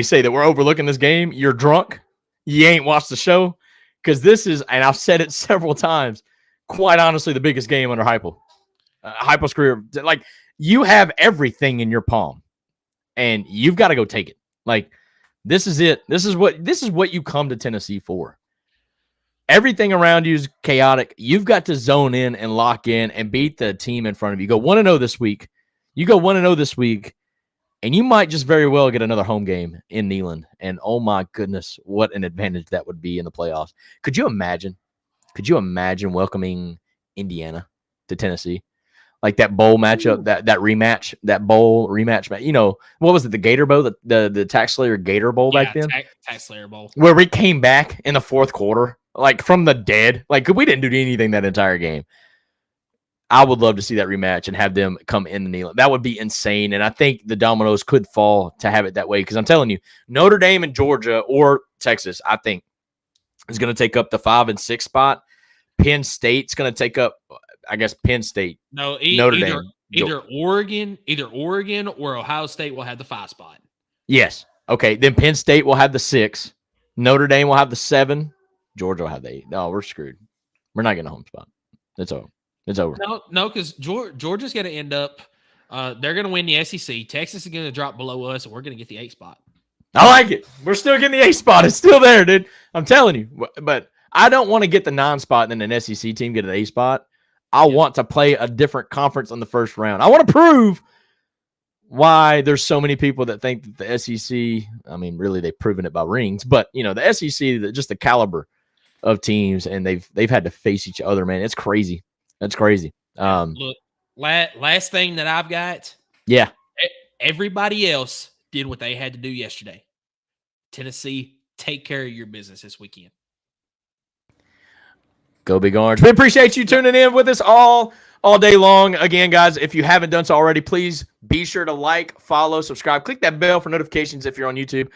say that we're overlooking this game, you're drunk. You ain't watched the show, because this is, and I've said it several times, quite honestly, the biggest game under Heupel. Heupel's career. Like, you have everything in your palm, and you've got to go take it. Like, this is it. This is what you come to Tennessee for. Everything around you is chaotic. You've got to zone in and lock in and beat the team in front of you. Go 1-0 this week. You go 1-0 this week, and you might just very well get another home game in Neyland. And oh my goodness, what an advantage that would be in the playoffs. Could you imagine? Could you imagine welcoming Indiana to Tennessee? Like that bowl matchup, that rematch, that bowl rematch. You know, what was it? The Gator Bowl, the Tax Slayer Gator Bowl back then? Tax Slayer Bowl. Where we came back in the fourth quarter, like from the dead. Like, we didn't do anything that entire game. I would love to see that rematch and have them come in the Neyland. That would be insane. And I think the dominoes could fall to have it that way. Because I'm telling you, Notre Dame and Georgia or Texas, I think, is going to take up the 5 and 6 spot. Penn State's going to take up, I guess, Penn State. No, Notre Dame. Either Oregon or Ohio State will have the 5 spot. Yes. Okay. Then Penn State will have the 6. Notre Dame will have the 7. Georgia will have the 8. No, we're screwed. We're not getting a home spot. It's over. It's over. No, because Georgia's going to end up. They're going to win the SEC. Texas is going to drop below us, and we're going to get the 8 spot. I like it. We're still getting the 8 spot. It's still there, dude. I'm telling you. But I don't want to get the 9 spot and then an SEC team get an 8 spot. I want to play a different conference in the first round. I want to prove why there's so many people that think that the SEC, I mean, really, they've proven it by rings. But, you know, the SEC, just the caliber of teams, and they've had to face each other, man. It's crazy. That's crazy. Look, last thing that I've got. Yeah. Everybody else did what they had to do yesterday. Tennessee, take care of your business this weekend. Go Big Orange. We appreciate you tuning in with us all day long. Again, guys, if you haven't done so already, please be sure to like, follow, subscribe. Click that bell for notifications if you're on YouTube.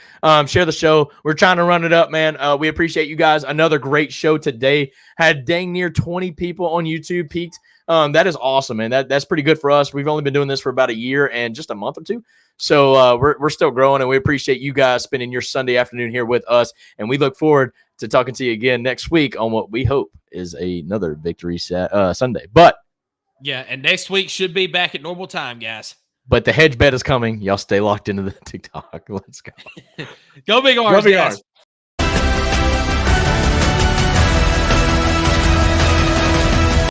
Share the show. We're trying to run it up, man. We appreciate you guys. Another great show today. Had dang near 20 people on YouTube peaked. That is awesome, man. That's pretty good for us. We've only been doing this for about a year and just a month or two. So we're still growing, and we appreciate you guys spending your Sunday afternoon here with us. And we look forward to talking to you again next week on what we hope is another victory Sunday. But yeah, and next week should be back at normal time, guys. But the hedge bet is coming. Y'all stay locked into the TikTok. Let's go. Go Big Orange, guys.